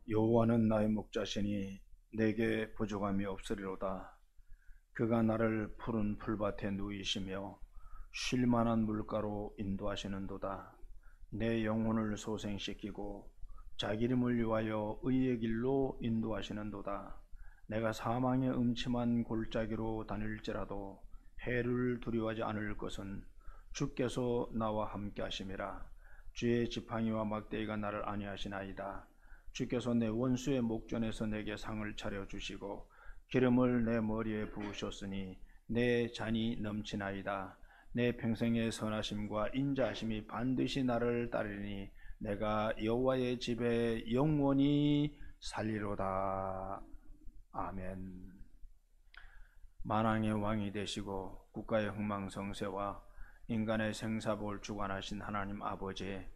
여호와는 나의 목자시니 내게 부족함이 없으리로다. 그가 나를 푸른 풀밭에 누이시며 쉴 만한 물가로 인도하시는도다. 내 영혼을 소생시키고 자기 이름을 위하여 의의 길로 인도하시는도다. 내가 사망의 음침한 골짜기로 다닐지라도 해를 두려워하지 않을 것은 주께서 나와 함께 하심이라. 주의 지팡이와 막대기가 나를 안위하시나이다. 주께서 내 원수의 목전에서 내게 상을 차려주시고 기름을 내 머리에 부으셨으니 내 잔이 넘치나이다. 내 평생의 선하심과 인자하심이 반드시 나를 따르니 내가 여호와의 집에 영원히 살리로다. 아멘. 만왕의 왕이 되시고 국가의 흥망성쇠와 인간의 생사복을 주관하신 하나님 아버지의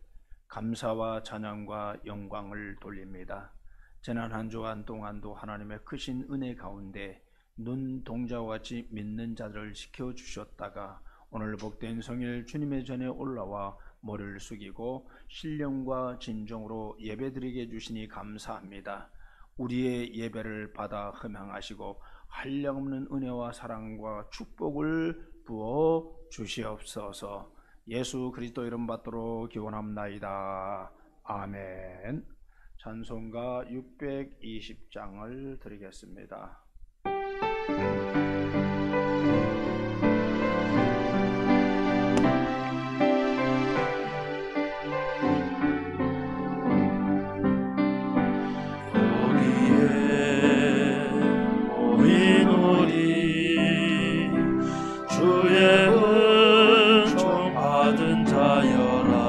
감사와 찬양과 영광을 돌립니다. 지난 한 주간 동안도 하나님의 크신 은혜 가운데 눈동자와 같이 믿는 자들을 지켜주셨다가 오늘 복된 성일 주님의 전에 올라와 머리를 숙이고 신령과 진정으로 예배드리게 해주시니 감사합니다. 우리의 예배를 받아 흠양하시고 한량없는 은혜와 사랑과 축복을 부어 주시옵소서. 예수 그리스도 이름 받도록 기원합나이다. 아멘. 찬송가 620장을 드리겠습니다. 여기에 모인 우리 주의 은총 받은 자여라.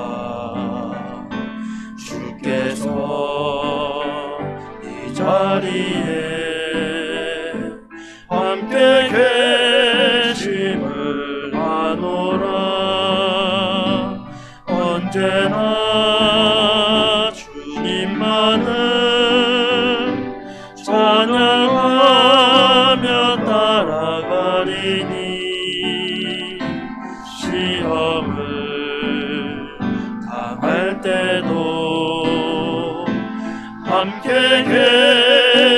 주께서 이 자리에 함께 계심을 아노라. 언제나 주님만을 찬양하며 따라가리니 시험을 당할 때도 함께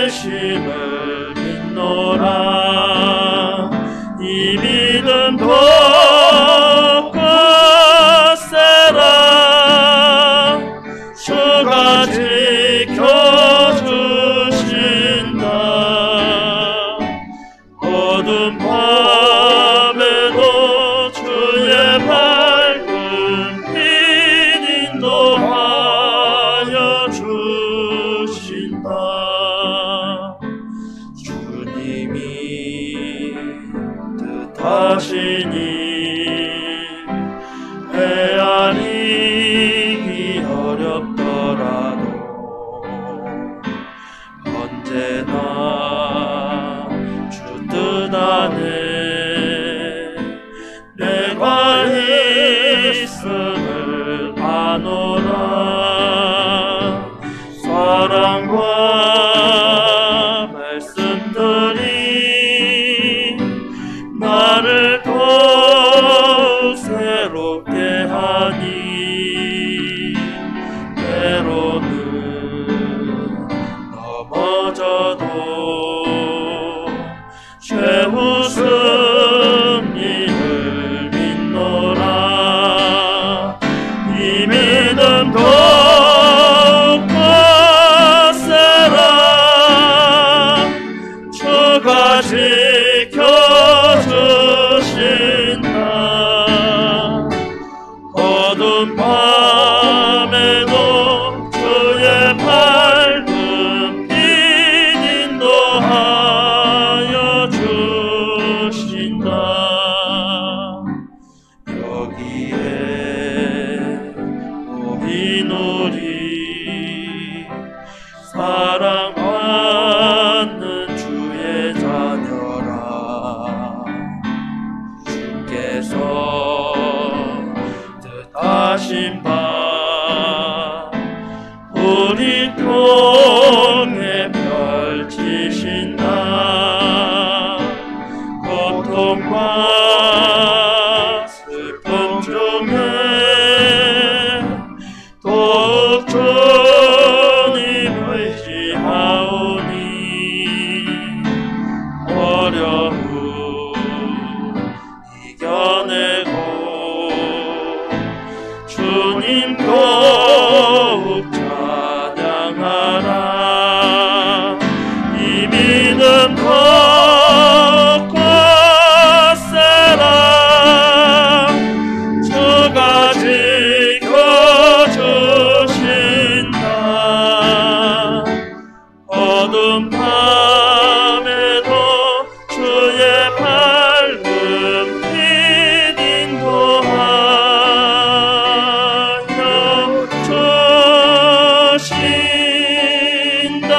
계심을 믿노라. 이 믿음 더욱 굳세라. 주가 지켜주신다. 어두운 밤에도 주의 밝은 빛 인도하여 주신다. 주님이 뜻하시니 헤아리기 어렵더라도 언제나 주 뜻 안에 내가 있음을 아노라. 사랑과 말씀들이 나를 더욱 새롭게 하니 때로는 넘어져도 최우승리를 믿노라. 이 믿음 더욱 굳세라. 주가 지켜주신다. 어두운 밤에도 주의 밝은 빛 인도하여 주신다. 여기에 모인 우리 사랑받는 주의 자녀 우리 통해 펼치신 나 고통과 슬픔 중에 더욱 주님 의지하오니 어려움 이겨내고 주님 더욱 찬양하라. 이 믿음 더욱 굳세라. 주가 지켜주신다. 어둠 밤에도 주의 밝은 빛 인도하여 주신다.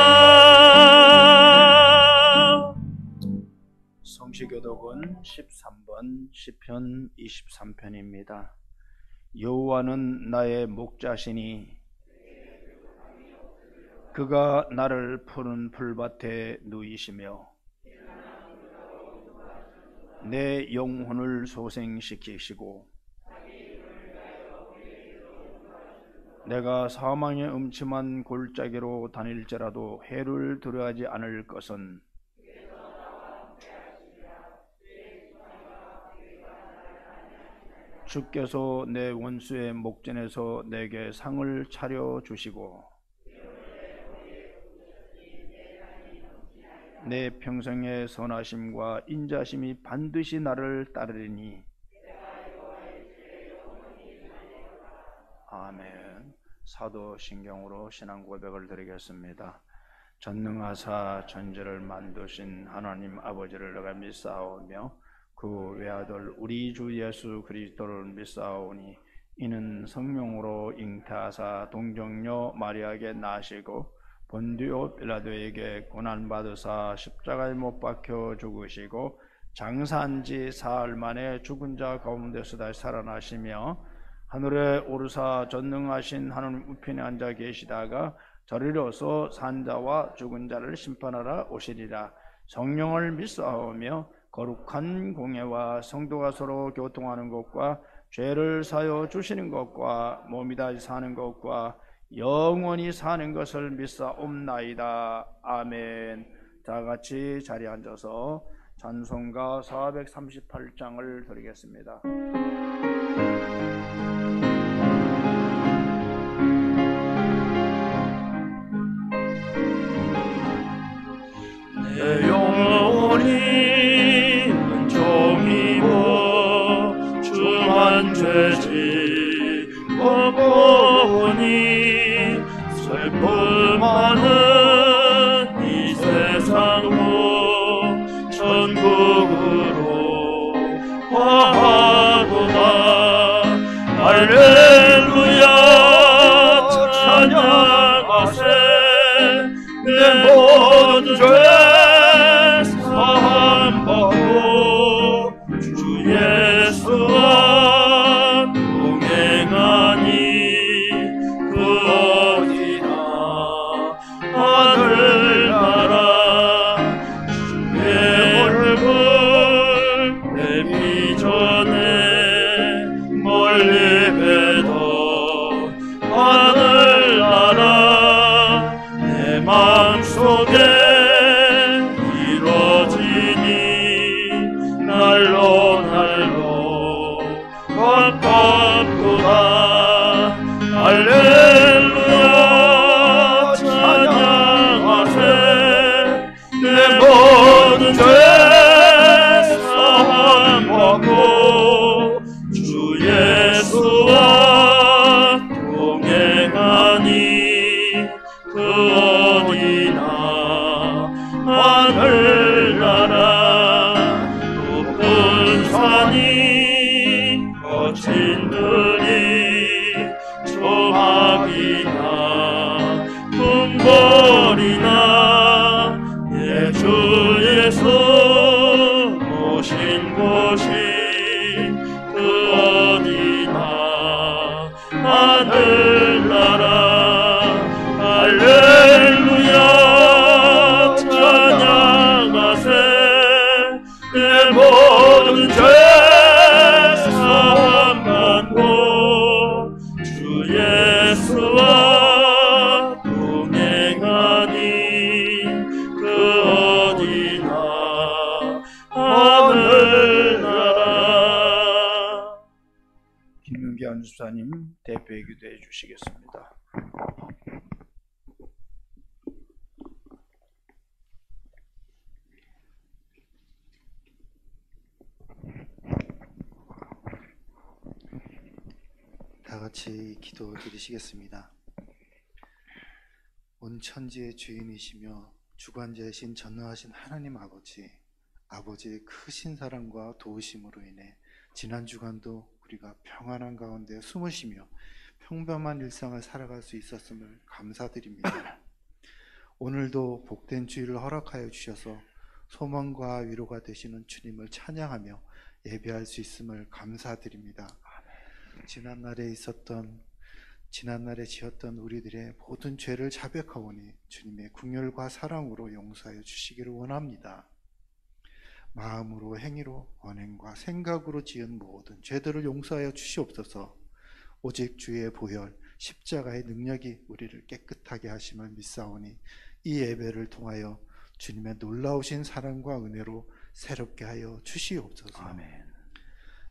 성시교독은 13번 시편 23편입니다. 여호와는 나의 목자시니 그가 나를 푸른 풀밭에 누이시며 내 영혼을 소생시키시고 내가 사망의 음침한 골짜기로 다닐지라도 해를 두려워하지 않을 것은 주께서 내 원수의 목전에서 내게 상을 차려 주시고 내 평생의 선하심과 인자심이 반드시 나를 따르리니. 아멘. 사도신경으로 신앙 고백을 드리겠습니다. 전능하사 천지를 만드신 하나님 아버지를 내가 믿사오며 그 외아들 우리 주 예수 그리스도를 믿사오니 이는 성령으로 잉태하사 동정녀 마리아에게 나시고 본디오 빌라도에게 고난받으사 십자가에 못 박혀 죽으시고 장사한 지 사흘 만에 죽은 자 가운데서 다시 살아나시며 하늘에 오르사 전능하신 하나님 우편에 앉아 계시다가 저리로서 산자와 죽은 자를 심판하러 오시리라. 성령을 믿사오며 거룩한 공예와 성도가 서로 교통하는 것과 죄를 사여 주시는 것과 몸이 다시 사는 것과 영원히 사는 것을 믿사옵나이다. 아멘. 다 같이 자리에 앉아서 찬송가 438장을 드리겠습니다. 내 영혼이 은총이고 중한 죄지 보니 슬픔 많은 이 세상으로 천국으로 화하도다. 할렐루야 찬양하세. 내 모든 죄 사함받고 주 예수와 동행하니 그 어디나 하늘나라. 주의 얼굴 뵙기 전에 멀리 뵈던 하늘나라 내 마음속에 이루어지니 날로 날로 가깝도다. 할렐루야 찬양하세. 내 모든 죄 사함받고 주 예수와 동행하니 그 어디나 하늘나라. 높은 산이 거친 들이 조막이나 궁궐이나 내 주 예수 오신 곳이 그 어디나 하늘나라. 집사님 대표의 기도해 주시겠습니다. 다 같이 기도 드리시겠습니다. 온 천지의 주인이시며 주관자이신 전능하신 하나님 아버지의 크신 사랑과 도우심으로 인해 지난 주간도 우리가 평안한 가운데 숨으시며 평범한 일상을 살아갈 수 있었음을 감사드립니다. 오늘도 복된 주일을 허락하여 주셔서 소망과 위로가 되시는 주님을 찬양하며 예배할 수 있음을 감사드립니다. 지난날에 지었던 우리들의 모든 죄를 자백하오니 주님의 긍휼과 사랑으로 용서하여 주시기를 원합니다. 마음으로, 행위로, 언행과 생각으로 지은 모든 죄들을 용서하여 주시옵소서. 오직 주의 보혈 십자가의 능력이 우리를 깨끗하게 하심을 믿사오니 이 예배를 통하여 주님의 놀라우신 사랑과 은혜로 새롭게 하여 주시옵소서. 아멘.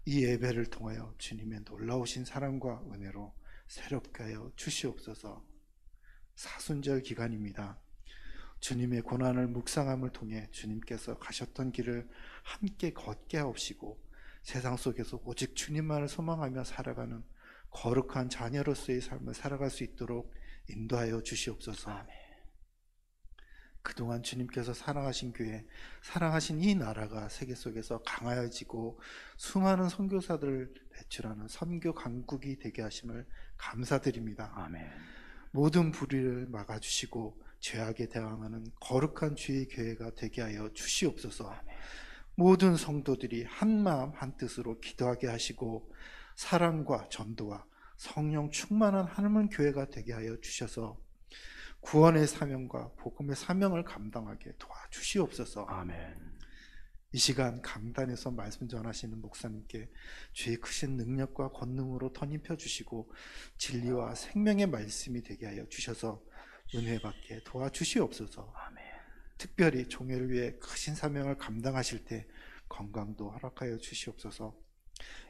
이 예배를 통하여 주님의 놀라우신 사랑과 은혜로 새롭게 하여 주시옵소서. 사순절 기간입니다. 주님의 고난을 묵상함을 통해 주님께서 가셨던 길을 함께 걷게 하옵시고 세상 속에서 오직 주님만을 소망하며 살아가는 거룩한 자녀로서의 삶을 살아갈 수 있도록 인도하여 주시옵소서. 아멘. 그동안 주님께서 사랑하신 교회, 사랑하신 이 나라가 세계 속에서 강하여지고 수많은 선교사들을 배출하는 선교 강국이 되게 하심을 감사드립니다. 아멘. 모든 불의를 막아주시고 죄악에 대항하는 거룩한 주의 교회가 되게 하여 주시옵소서. 아멘. 모든 성도들이 한마음 한뜻으로 기도하게 하시고 사랑과 전도와 성령 충만한 하나님 교회가 되게 하여 주셔서 구원의 사명과 복음의 사명을 감당하게 도와주시옵소서. 아멘. 이 시간 강단에서 말씀 전하시는 목사님께 주의 크신 능력과 권능으로 덧입혀 주시고 진리와 생명의 말씀이 되게 하여 주셔서 은혜 받게 도와주시옵소서. 아멘. 특별히 종회를 위해 크신 사명을 감당하실 때 건강도 허락하여 주시옵소서.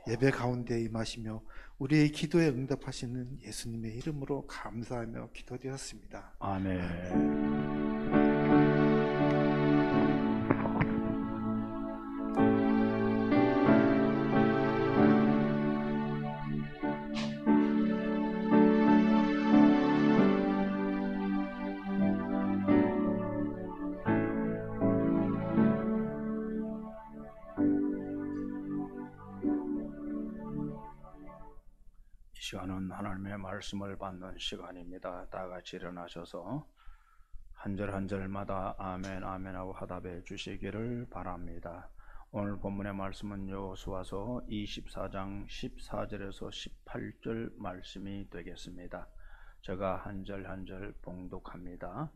예배 가운데 임하시며 우리의 기도에 응답하시는 예수님의 이름으로 감사하며 기도드렸습니다. 아멘. 이 시간은 하나님의 말씀을 받는 시간입니다. 다 같이 일어나셔서 한 절 한 절마다 아멘 아멘 하고 화답해 주시기를 바랍니다. 오늘 본문의 말씀은 여호수아서 24장 14절에서 18절 말씀이 되겠습니다. 제가 한 절 한 절 봉독합니다.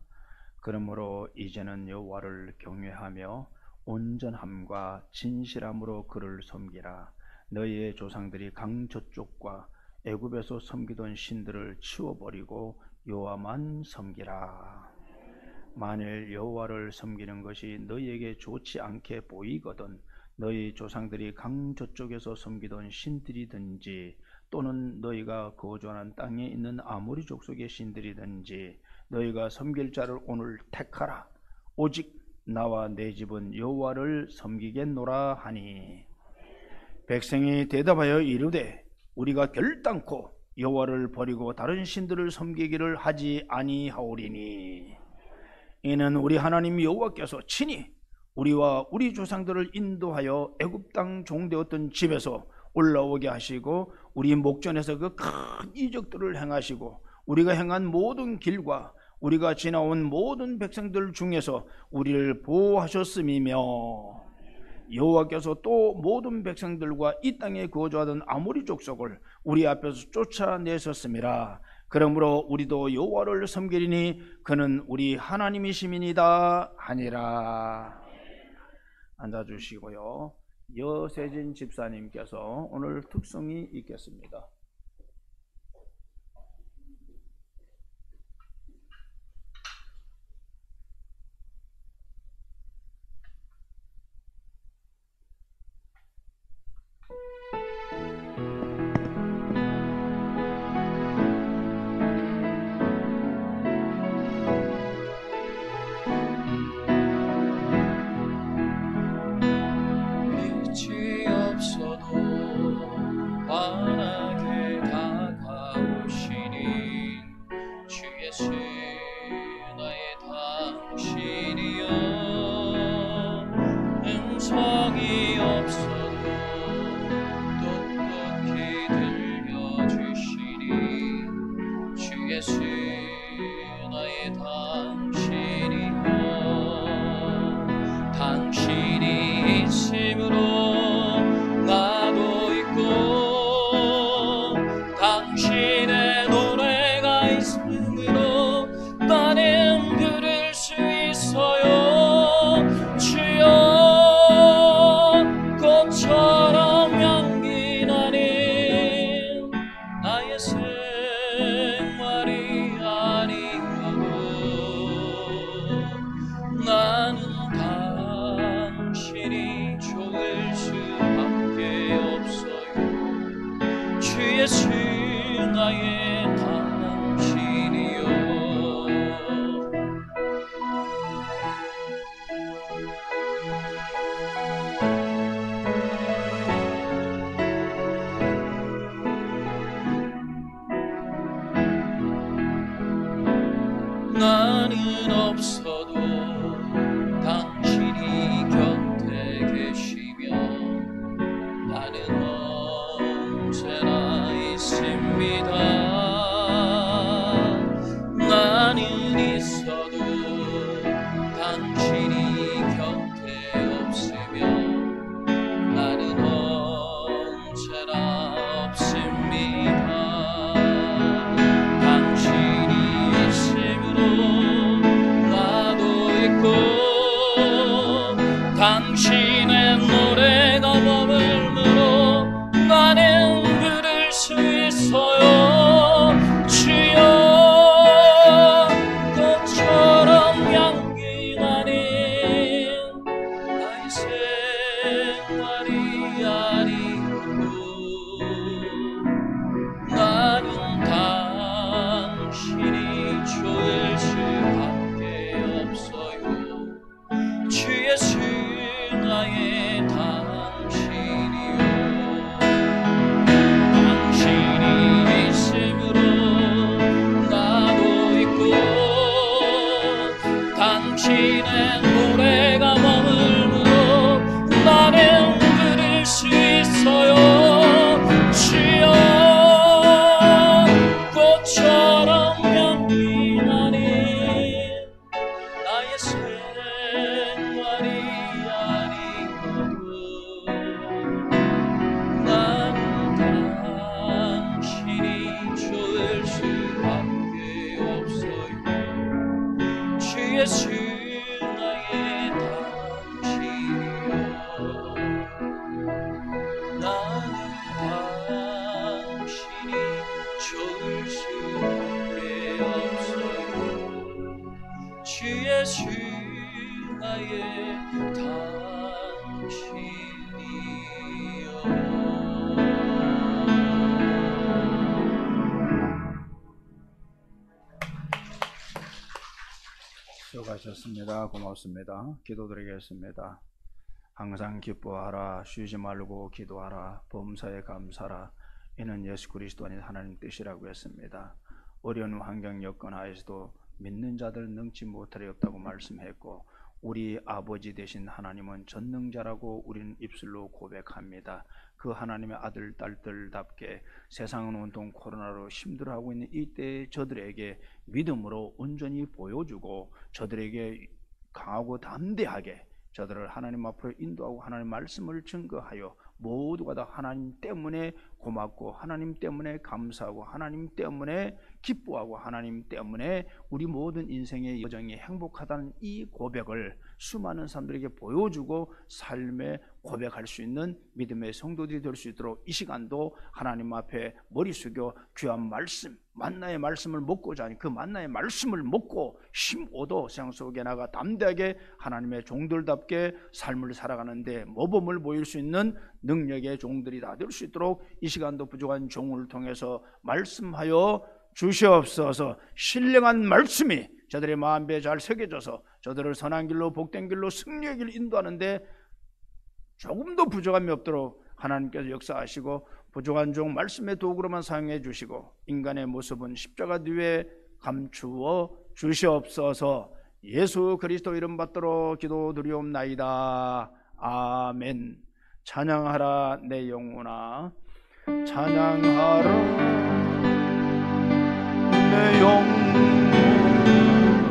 그러므로 이제는 여호와를 경외하며 온전함과 진실함으로 그를 섬기라. 너희의 조상들이 강 저쪽과 애굽에서 섬기던 신들을 치워버리고 여호와만 섬기라. 만일 여호와를 섬기는 것이 너희에게 좋지 않게 보이거든 너희 조상들이 강 저쪽에서 섬기던 신들이든지 또는 너희가 거주하는 땅에 있는 아모리 족속의 신들이든지 너희가 섬길 자를 오늘 택하라. 오직 나와 내 집은 여호와를 섬기겠노라 하니 백성이 대답하여 이르되 우리가 결단코 여호와를 버리고 다른 신들을 섬기기를 하지 아니하오리니 이는 우리 하나님 여호와께서 친히 우리와 우리 조상들을 인도하여 애굽 땅 종되었던 집에서 올라오게 하시고 우리 목전에서 그 큰 이적들을 행하시고 우리가 행한 모든 길과 우리가 지나온 모든 백성들 중에서 우리를 보호하셨음이며 여호와께서 또 모든 백성들과 이 땅에 거주하던 아모리 족속을 우리 앞에서 쫓아내셨음이라. 그러므로 우리도 여호와를 섬기리니 그는 우리 하나님이심이니이다 하니라. 앉아주시고요. 여세진 집사님께서 오늘 특성이 있겠습니다. 당신이여 당신이 있음으로 나도 있고 당신의 노래가 있음으로 나는 부를 수 있어요. 주여 꽃처럼 향기 나는 나의 생활이 아니어도 나는 당신이 좋을 수밖에 없어요. 주 예수 나의 당신이요 나는 없어도 당신이 곁에 계시며 나는 언제나 있습니다. 나는 있어도 당신이 곁에 없으며 나는 언제나 없습니다. 당신이 있음으로 나도 있고 당신의 노래가 머물므로 나는 부를 수 있어요. 주여 꽃처럼 향기 나는 나의 생활이 아니고 나는 당신이 좋을 수밖에 없어요. 주 예수 나의 당신이요 당신이 있음으로 나도 있고 당신의 노래가 머물므로 나는 부를 수 있어요. 주여 꽃처럼 향기 나는 나의 생활이 아니어도 나는 당신이 좋을 수밖에 없어요. 주 예수 나의 당신이요 나는 당신이 좋을 수밖에 없어요. 주 예수 나의 당신이요 수고하셨습니다. 고맙습니다. 기도드리겠습니다. 항상 기뻐하라, 쉬지 말고 기도하라, 범사에 감사하라. 이는 예수 그리스도 안에 하나님 뜻이라고 했습니다. 어려운 환경 여건 하에서도 믿는 자들 능치 못할 리 없다고 말씀했고 우리 아버지 되신 하나님은 전능자라고 우리는 입술로 고백합니다. 그 하나님의 아들, 딸들답게 세상은 온통 코로나로 힘들어하고 있는 이때에 저들에게 믿음으로 온전히 보여주고 저들에게 강하고 담대하게 저들을 하나님 앞으로 인도하고 하나님 말씀을 증거하여 모두가 다 하나님 때문에 고맙고 하나님 때문에 감사하고 하나님 때문에 기뻐하고 하나님 때문에 우리 모든 인생의 여정이 행복하다는 이 고백을 수많은 사람들에게 보여주고 삶에 고백할 수 있는 믿음의 성도들이 될 수 있도록 이 시간도 하나님 앞에 머리 숙여 귀한 말씀 만나의 말씀을 먹고자 하니 그 만나의 말씀을 먹고 힘 얻어 세상 속에 나가 담대하게 하나님의 종들답게 삶을 살아가는데 모범을 보일 수 있는 능력의 종들이 다 될 수 있도록 이 시간도 부족한 종을 통해서 말씀하여 주시옵소서. 신령한 말씀이 저들의 마음에 잘 새겨져서 저들을 선한 길로 복된 길로 승리의 길로 인도하는데 조금도 부족함이 없도록 하나님께서 역사하시고 부족한 종 말씀의 도구로만 사용해 주시고 인간의 모습은 십자가 뒤에 감추어 주시옵소서. 예수 그리스도 이름 받도록 기도드리옵나이다. 아멘. 찬양하라 내 영혼아, 찬양하라 내 영혼아,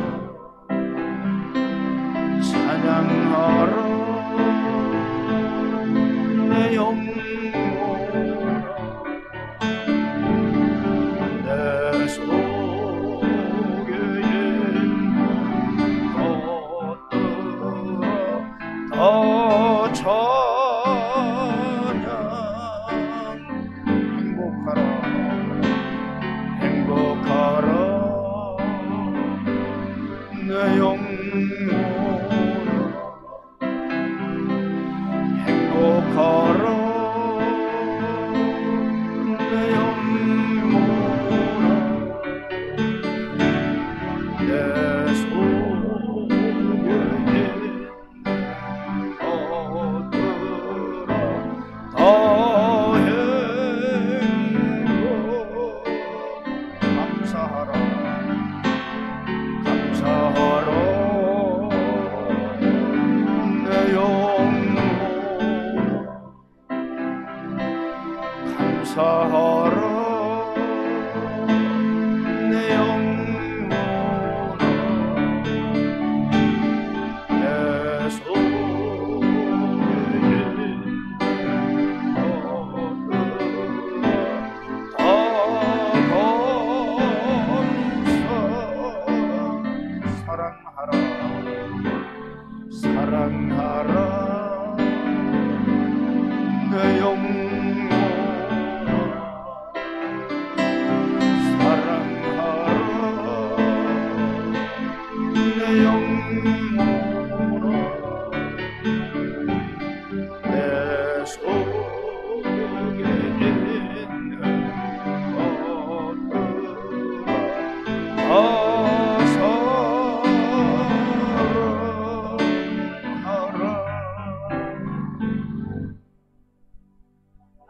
내 영혼아 행복하라 내 영혼아 내 속에 얻으라 다 행복 감사하라 감사하라 내 영혼아 감사하라 내 영혼아 내 속에 얻으라 다 사랑하라 사랑하라 내 영혼아 사랑하라 내 영혼아 내 속에 있는 것들아 사랑하라.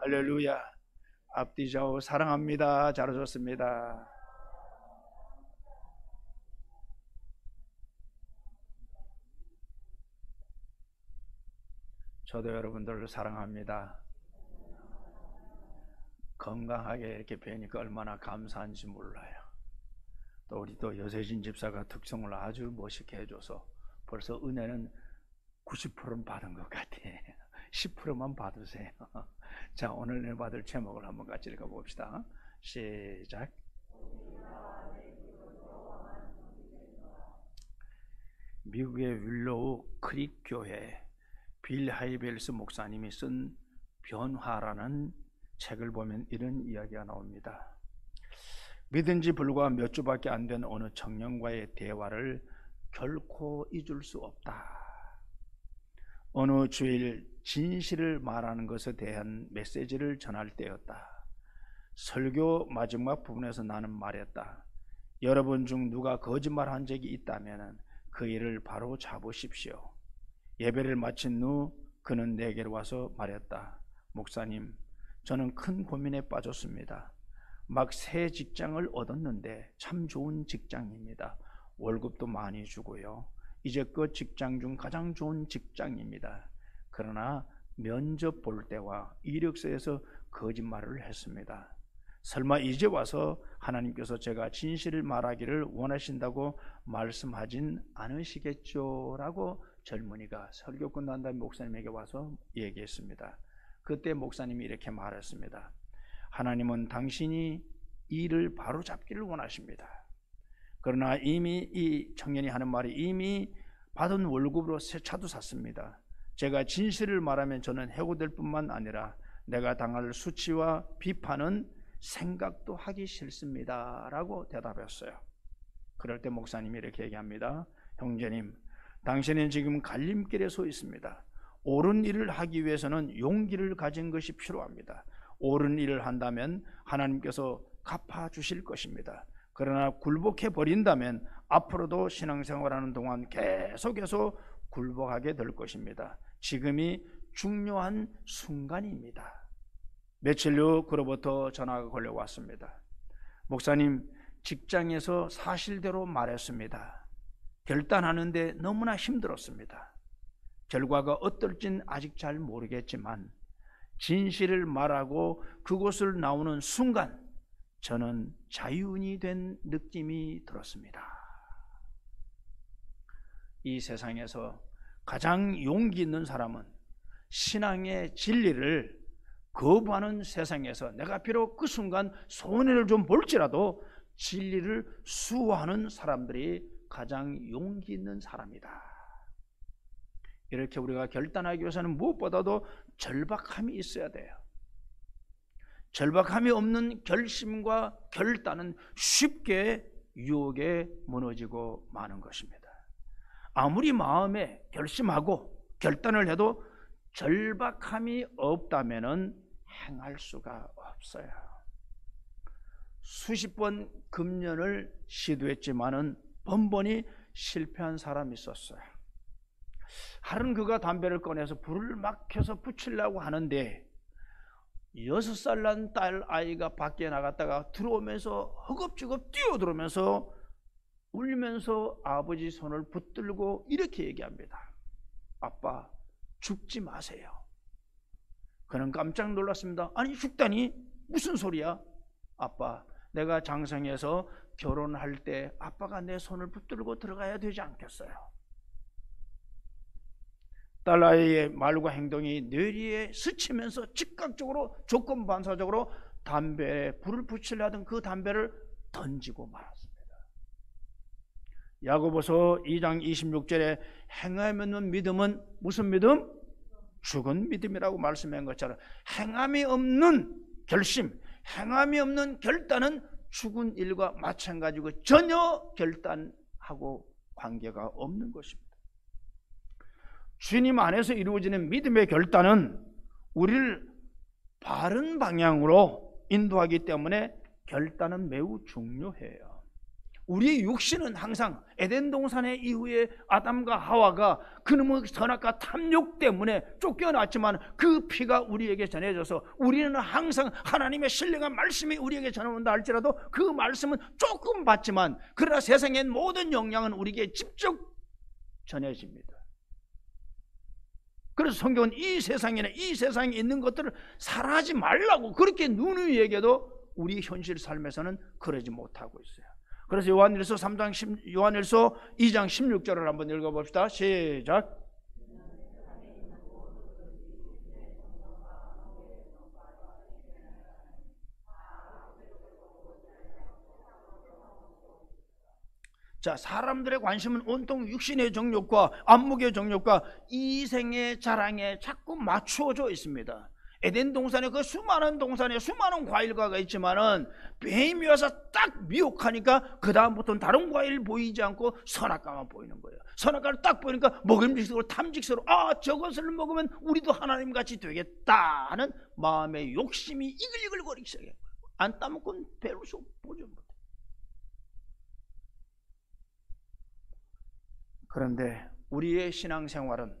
할렐루야. 앞뒤 좌우 사랑합니다. 잘하셨습니다. 저도 여러분들을 사랑합니다. 건강하게 이렇게 뵈니까 얼마나 감사한지 몰라요. 또 우리 또 여세진 집사가 특성을 아주 멋있게 해줘서 벌써 은혜는 90%는 받은 것 같아. 10%만 받으세요. 자, 오늘 은혜 받을 제목을 한번 같이 읽어봅시다. 시작. 미국의 윌로우 크릭 교회 빌 하이벨스 목사님이 쓴 변화라는 책을 보면 이런 이야기가 나옵니다. 믿은 지 불과 몇 주밖에 안 된 어느 청년과의 대화를 결코 잊을 수 없다. 어느 주일 진실을 말하는 것에 대한 메시지를 전할 때였다. 설교 마지막 부분에서 나는 말했다. 여러분 중 누가 거짓말한 적이 있다면 그 일을 바로 잡으십시오. 예배를 마친 후 그는 내게로 와서 말했다. 목사님, 저는 큰 고민에 빠졌습니다. 막 새 직장을 얻었는데 참 좋은 직장입니다. 월급도 많이 주고요. 이제껏 직장 중 가장 좋은 직장입니다. 그러나 면접 볼 때와 이력서에서 거짓말을 했습니다. 설마 이제 와서 하나님께서 제가 진실을 말하기를 원하신다고 말씀하진 않으시겠죠? 라고 젊은이가 설교 끝난 다음에 목사님에게 와서 얘기했습니다. 그때 목사님이 이렇게 말했습니다. 하나님은 당신이 일을 바로 잡기를 원하십니다. 그러나 이미 이 청년이 하는 말이 이미 받은 월급으로 새 차도 샀습니다. 제가 진실을 말하면 저는 해고될 뿐만 아니라 내가 당할 수치와 비판은 생각도 하기 싫습니다. 라고 대답했어요. 그럴 때 목사님이 이렇게 얘기합니다. 형제님, 당신은 지금 갈림길에 서 있습니다. 옳은 일을 하기 위해서는 용기를 가진 것이 필요합니다. 옳은 일을 한다면 하나님께서 갚아주실 것입니다. 그러나 굴복해 버린다면 앞으로도 신앙생활하는 동안 계속해서 굴복하게 될 것입니다. 지금이 중요한 순간입니다. 며칠 후 그로부터 전화가 걸려왔습니다. 목사님, 직장에서 사실대로 말했습니다. 결단하는데 너무나 힘들었습니다. 결과가 어떨진 아직 잘 모르겠지만 진실을 말하고 그곳을 나오는 순간 저는 자유인이 된 느낌이 들었습니다. 이 세상에서 가장 용기 있는 사람은 신앙의 진리를 거부하는 세상에서 내가 비록 그 순간 손해를 좀 볼지라도 진리를 수호하는 사람들이 가장 용기 있는 사람이다. 이렇게 우리가 결단하기 위해서는 무엇보다도 절박함이 있어야 돼요. 절박함이 없는 결심과 결단은 쉽게 유혹에 무너지고 마는 것입니다. 아무리 마음에 결심하고 결단을 해도 절박함이 없다면은 행할 수가 없어요. 수십 번 금연을 시도했지만은 번번이 실패한 사람이 있었어요. 하루는 그가 담배를 꺼내서 불을 막 켜서 붙이려고 하는데 6살 난 딸 아이가 밖에 나갔다가 들어오면서 허겁지겁 뛰어들어오면서 울면서 아버지 손을 붙들고 이렇게 얘기합니다. 아빠, 죽지 마세요. 그는 깜짝 놀랐습니다. 아니, 죽다니? 무슨 소리야? 아빠, 내가 장성해서 결혼할 때 아빠가 내 손을 붙들고 들어가야 되지 않겠어요? 딸아이의 말과 행동이 뇌리에 스치면서 즉각적으로 조건반사적으로 담배에 불을 붙이려 하던 그 담배를 던지고 말았습니다. 야고보서 2장 26절에 행함이 없는 믿음은 무슨 믿음? 죽은 믿음이라고 말씀한 것처럼 행함이 없는 결심, 행함이 없는 결단은 죽은 일과 마찬가지고 전혀 결단하고 관계가 없는 것입니다. 주님 안에서 이루어지는 믿음의 결단은 우리를 바른 방향으로 인도하기 때문에 결단은 매우 중요해요. 우리의 육신은 항상 에덴 동산의 이후에 아담과 하와가 그놈의 선악과 탐욕 때문에 쫓겨났지만 그 피가 우리에게 전해져서 우리는 항상 하나님의 신령한 말씀이 우리에게 전해온다 할지라도 그 말씀은 조금 받지만 그러나 세상의 모든 영향은 우리에게 직접 전해집니다. 그래서 성경은 이 세상에 있는 것들을 살아하지 말라고 그렇게 누누이 얘기해도 우리 현실 삶에서는 그러지 못하고 있어요. 그래서 요한일서 2장 16절을 한번 읽어봅시다. 시작. 자, 사람들의 관심은 온통 육신의 정욕과 안목의 정욕과 이생의 자랑에 자꾸 맞추어져 있습니다. 에덴 동산에 그 수많은 동산에 수많은 과일과가 있지만은 뱀이 와서 딱 미혹하니까 그 다음부터는 다른 과일 보이지 않고 선악과만 보이는 거예요. 선악과를 딱 보니까 먹음직스러워 탐직스러워, 아, 저것을 먹으면 우리도 하나님같이 되겠다 하는 마음의 욕심이 이글이글거리기 시작해요. 안 따먹고는 배울 수 보죠. 그런데 우리의 신앙생활은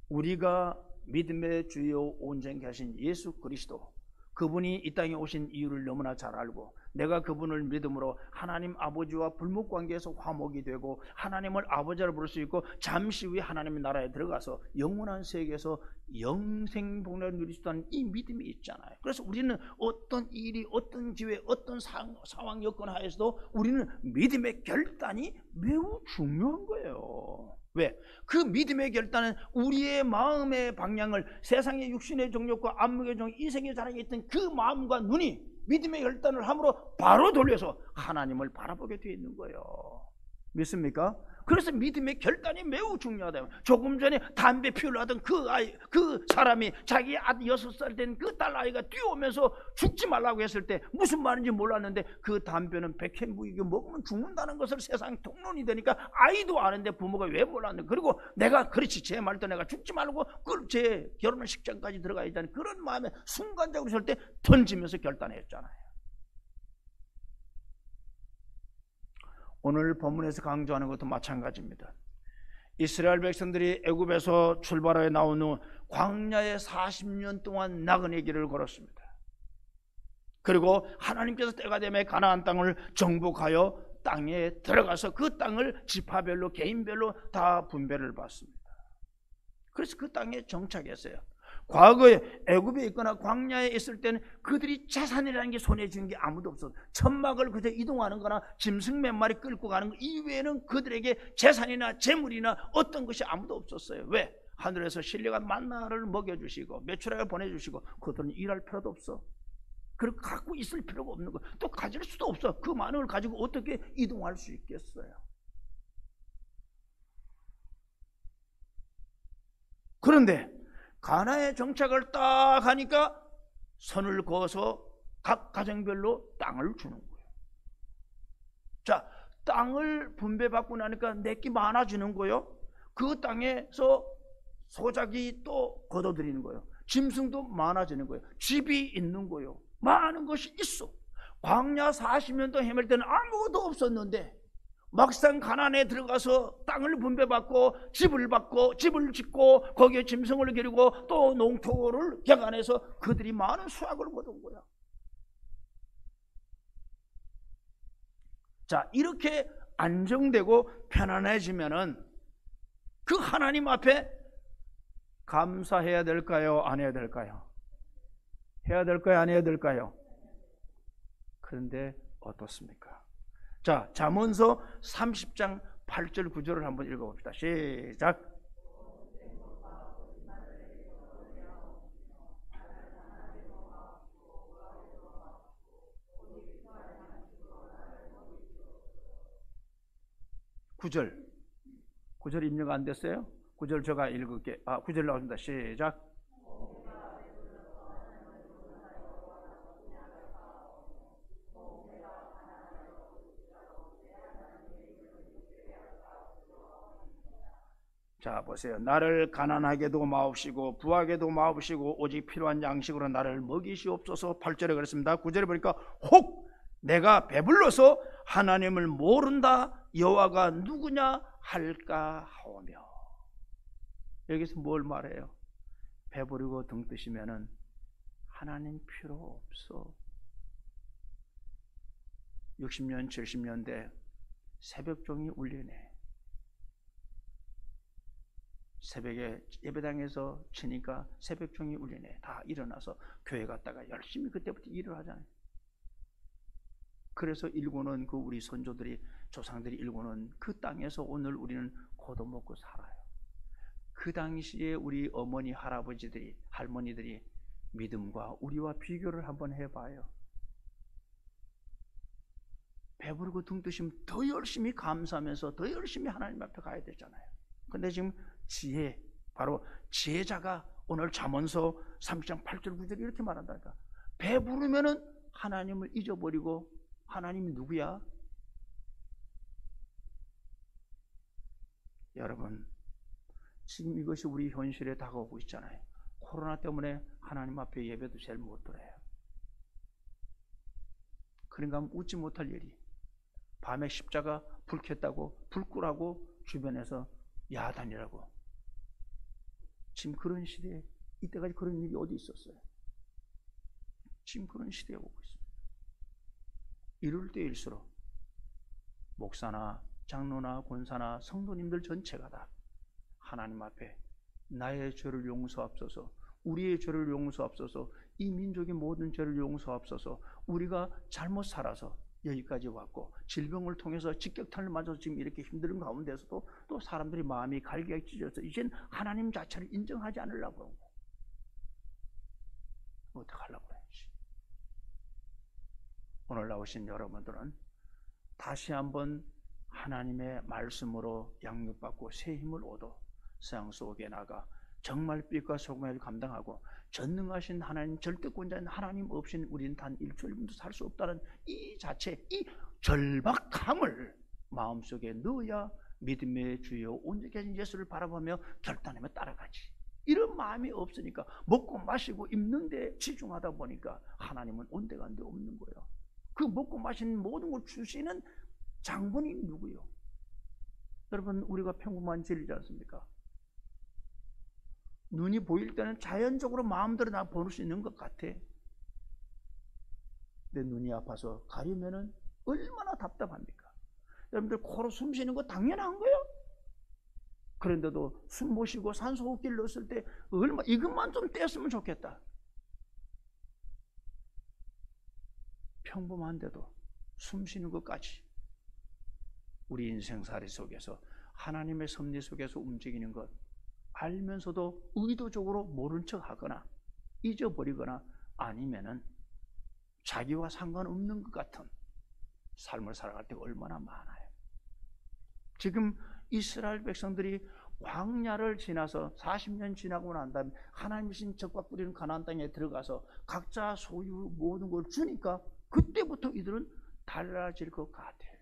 우리가 믿음의 주요 온전케 하신 예수 그리스도, 그분이 이 땅에 오신 이유를 너무나 잘 알고 내가 그분을 믿음으로 하나님 아버지와 불목관계에서 화목이 되고 하나님을 아버지라 부를 수 있고 잠시 후에 하나님의 나라에 들어가서 영원한 세계에서 영생복락을 누릴 수 있다는 이 믿음이 있잖아요. 그래서 우리는 어떤 일이 어떤 기회 어떤 상황 여건 하에서도 우리는 믿음의 결단이 매우 중요한 거예요. 왜? 그 믿음의 결단은 우리의 마음의 방향을 세상의 육신의 정욕과 안목의 정욕, 이생의 자랑에 있던 그 마음과 눈이 믿음의 결단을 함으로 바로 돌려서 하나님을 바라보게 되어 있는 거예요. 믿습니까? 그래서 믿음의 결단이 매우 중요하다. 조금 전에 담배 피우려 하던 그 사람이 자기 6살 된 그 딸 아이가 뛰어오면서 죽지 말라고 했을 때 무슨 말인지 몰랐는데 그 담배는 백해무익이 먹으면 죽는다는 것을 세상 통론이 되니까 아이도 아는데 부모가 왜 몰랐는데, 그리고 내가 그렇지 제 말도 내가 죽지 말고 제 결혼식장까지 들어가야 되는 그런 마음에 순간적으로 있을 때 던지면서 결단했잖아요. 오늘 본문에서 강조하는 것도 마찬가지입니다. 이스라엘 백성들이 애굽에서 출발하여 나온 후 광야에 40년 동안 나그네 길을 걸었습니다. 그리고 하나님께서 때가 되면 가나안 땅을 정복하여 땅에 들어가서 그 땅을 지파별로 개인별로 다 분배를 받습니다. 그래서 그 땅에 정착했어요. 과거에 애굽에 있거나 광야에 있을 때는 그들이 재산이라는 게 손에 쥐는 게 아무도 없었어요. 천막을 그저 이동하는 거나 짐승 몇 마리 끌고 가는 거 이외에는 그들에게 재산이나 재물이나 어떤 것이 아무도 없었어요. 왜? 하늘에서 신령한 만나를 먹여주시고 매출하여 보내주시고 그들은 일할 필요도 없어. 그리고 갖고 있을 필요가 없는 거, 또 가질 수도 없어. 그 많은 걸 가지고 어떻게 이동할 수 있겠어요? 그런데 가나안에 정착을 딱 하니까 선을 그어서 각 가정별로 땅을 주는 거예요. 자, 땅을 분배받고 나니까 내게 많아지는 거예요. 그 땅에서 소작이 또 거둬들이는 거예요. 짐승도 많아지는 거예요. 집이 있는 거예요. 많은 것이 있어. 광야 40년도 헤맬 때는 아무것도 없었는데 막상 가나안에 들어가서 땅을 분배받고 집을 짓고 거기에 짐승을 기르고 또 농토를 개간해서 그들이 많은 수확을 거둔 거야. 자, 이렇게 안정되고 편안해지면은 그 하나님 앞에 감사해야 될까요? 안 해야 될까요? 해야 될까요? 안 해야 될까요? 그런데 어떻습니까? 자, 잠언서 30장 8절 9절을 한번 읽어봅시다. 시작. 구절 입력 안 됐어요? 9절 제가 읽을게. 9절 나옵니다. 시작. 자, 보세요. 나를 가난하게도 마옵시고 부하게도 마옵시고 오직 필요한 양식으로 나를 먹이시옵소서. 8절에 그랬습니다. 9절에 보니까 혹 내가 배불러서 하나님을 모른다 여호와가 누구냐 할까 하오며. 여기서 뭘 말해요? 배부르고 등 뜨시면은 하나님 필요 없어. 60년 70년대 새벽종이 울리네. 새벽에 예배당에서 치니까 새벽종이 울리네. 다 일어나서 교회 갔다가 열심히 그때부터 일을 하잖아요. 그래서 일고는 그 우리 선조들이 조상들이 일고는 그 땅에서 오늘 우리는 거둬먹고 살아요. 그 당시에 우리 어머니 할아버지들이 할머니들이 믿음과 우리와 비교를 한번 해봐요. 배부르고 등 뜨시면 더 열심히 감사하면서 더 열심히 하나님 앞에 가야 되잖아요. 근데 지금 지혜, 바로 지혜자가 오늘 잠언서 30장 8절 9절 이렇게 말한다니까. 배부르면은 하나님을 잊어버리고 하나님이 누구야? 여러분, 지금 이것이 우리 현실에 다가오고 있잖아요. 코로나 때문에 하나님 앞에 예배도 제일 못 드려요. 그런가 하면 웃지 못할 일이, 밤에 십자가 불 켰다고 불 끄라고 주변에서 야단이라고. 지금 그런 시대에, 이때까지 그런 일이 어디 있었어요? 지금 그런 시대에 오고 있습니다. 이럴 때일수록 목사나 장로나 권사나 성도님들 전체가 다 하나님 앞에 나의 죄를 용서하옵소서, 우리의 죄를 용서하옵소서, 이 민족의 모든 죄를 용서하옵소서. 우리가 잘못 살아서 여기까지 왔고 질병을 통해서 직격탄을 맞아서 지금 이렇게 힘든 가운데서도 또 사람들이 마음이 갈기가 찢어서 이젠 하나님 자체를 인정하지 않으려고 그러는 거예요. 어떡하려고 그러지? 오늘 나오신 여러분들은 다시 한번 하나님의 말씀으로 양육받고 새 힘을 얻어 세상 속에 나가 정말 빛과 소금을 감당하고 전능하신 하나님, 절대권자인 하나님 없이는 우리는 단 1초일분도 살 수 없다는 이 자체, 이 절박함을 마음속에 넣어야 믿음의 주여 온전히 하신 예수를 바라보며 결단하며 따라가지. 이런 마음이 없으니까 먹고 마시고 입는 데 집중하다 보니까 하나님은 온데간데 없는 거예요. 그 먹고 마시는 모든 걸 주시는 장본이 누구요? 여러분, 우리가 평범한 진리지 않습니까? 눈이 보일 때는 자연적으로 마음대로 나 볼 수 있는 것 같아. 내 눈이 아파서 가리면은 얼마나 답답합니까? 여러분들 코로 숨 쉬는 거 당연한 거예요. 그런데도 숨 못 쉬고 산소호흡기를 넣었을 때 이것만 좀 떼었으면 좋겠다. 평범한데도 숨 쉬는 것까지 우리 인생살이 속에서 하나님의 섭리 속에서 움직이는 것 알면서도 의도적으로 모른 척 하거나 잊어버리거나 아니면은 자기와 상관없는 것 같은 삶을 살아갈 때가 얼마나 많아요. 지금 이스라엘 백성들이 광야를 지나서 40년 지나고 난 다음에 하나님이 신 적과 뿌리는 가나안 땅에 들어가서 각자 소유 모든 걸 주니까 그때부터 이들은 달라질 것 같아요.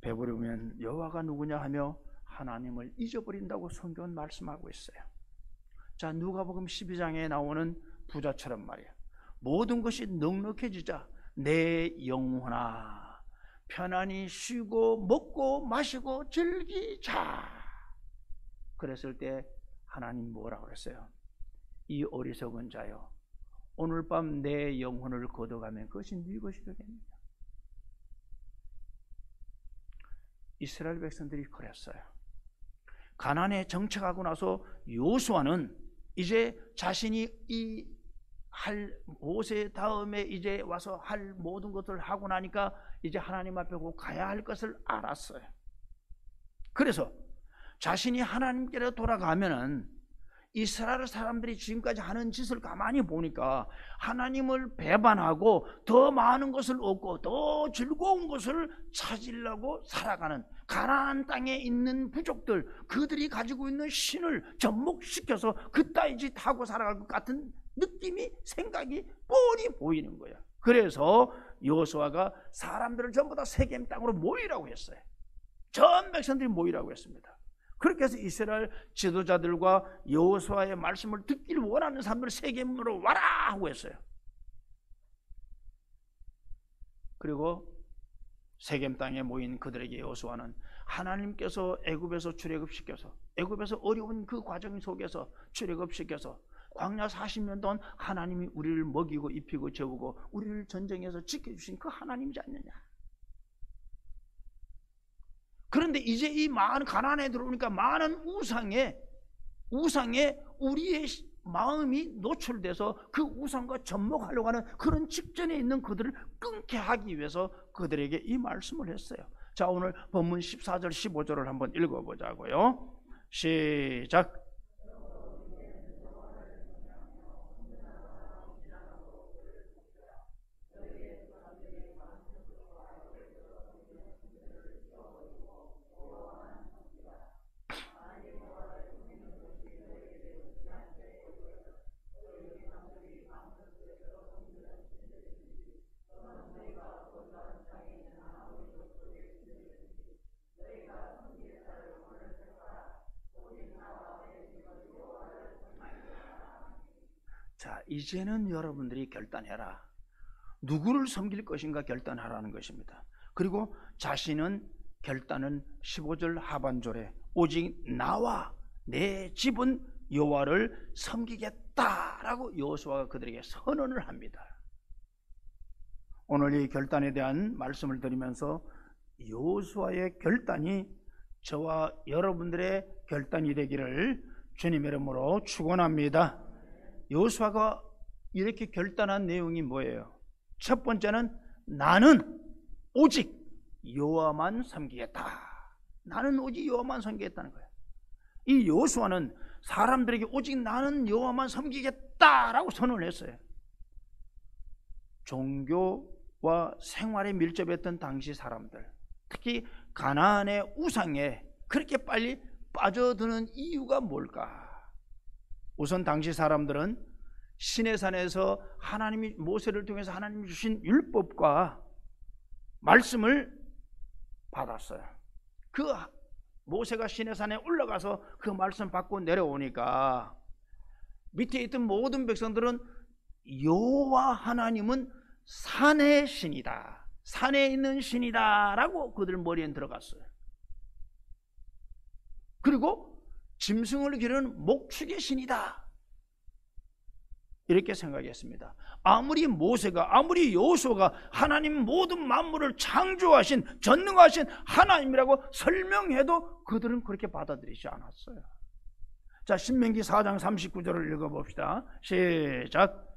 배부르면 여호와가 누구냐 하며 하나님을 잊어버린다고 성경은 말씀하고 있어요. 자, 누가복음 12장에 나오는 부자처럼 말이야. 모든 것이 넉넉해지자 내 영혼아 편안히 쉬고 먹고 마시고 즐기자. 그랬을 때 하나님 뭐라고 그랬어요? 이 어리석은 자여, 오늘 밤 내 영혼을 걷어가면 그것이 네 것이 되겠느냐. 이스라엘 백성들이 그랬어요. 가나안에 정착하고 나서 여호수아는 이제 자신이 이 할 모세 다음에 이제 와서 할 모든 것을 하고 나니까 이제 하나님 앞에 꼭 가야 할 것을 알았어요. 그래서 자신이 하나님께로 돌아가면은 이스라엘 사람들이 지금까지 하는 짓을 가만히 보니까 하나님을 배반하고 더 많은 것을 얻고 더 즐거운 것을 찾으려고 살아가는 가나안 땅에 있는 부족들, 그들이 가지고 있는 신을 접목시켜서 그따위 짓 하고 살아갈 것 같은 느낌이, 생각이 뻔히 보이는 거예요. 그래서 여호수아가 사람들을 전부 다 세겜 땅으로 모이라고 했어요. 전 백성들이 모이라고 했습니다. 그렇게 해서 이스라엘 지도자들과 여호수아의 말씀을 듣기를 원하는 사람들을 세겜으로 와라 하고 했어요. 그리고 세겜 땅에 모인 그들에게 여호수아는 하나님께서 애굽에서 출애굽시켜서, 애굽에서 어려운 그 과정 속에서 출애굽시켜서 광야 40년 동안 하나님이 우리를 먹이고 입히고 재우고 우리를 전쟁에서 지켜주신 그 하나님이지 않느냐. 그런데 이제 이 많은 가나안에 들어오니까 많은 우상에 우리의 마음이 노출돼서 그 우상과 접목하려고 하는 그런 직전에 있는 그들을 끊게 하기 위해서 그들에게 이 말씀을 했어요. 자, 오늘 본문 14절 15절을 한번 읽어보자고요. 시작. 자, 이제는 여러분들이 결단해라. 누구를 섬길 것인가 결단하라는 것입니다. 그리고 자신은 결단은 15절 하반절에 오직 나와 내 집은 여호와를 섬기겠다라고 여호수아가 그들에게 선언을 합니다. 오늘 이 결단에 대한 말씀을 드리면서 여호수아의 결단이 저와 여러분들의 결단이 되기를 주님의 이름으로 축원합니다. 여호수아가 이렇게 결단한 내용이 뭐예요? 첫 번째는 나는 오직 여호와만 섬기겠다. 나는 오직 여호와만 섬기겠다는 거예요. 이 여호수아는 사람들에게 오직 나는 여호와만 섬기겠다라고 선언을 했어요. 종교와 생활에 밀접했던 당시 사람들, 특히 가나안의 우상에 그렇게 빨리 빠져드는 이유가 뭘까? 우선 당시 사람들은 시내산에서 하나님이 모세를 통해서 하나님이 주신 율법과 말씀을 받았어요. 그 모세가 시내산에 올라가서 그 말씀 받고 내려오니까 밑에 있던 모든 백성들은 여호와 하나님은 산의 신이다, 산에 있는 신이다 라고 그들 머리에 들어갔어요. 그리고 짐승을 기르는 목축의 신이다 이렇게 생각했습니다. 아무리 모세가, 아무리 여호수아가 하나님 모든 만물을 창조하신 전능하신 하나님이라고 설명해도 그들은 그렇게 받아들이지 않았어요. 자, 신명기 4장 39절을 읽어봅시다. 시작.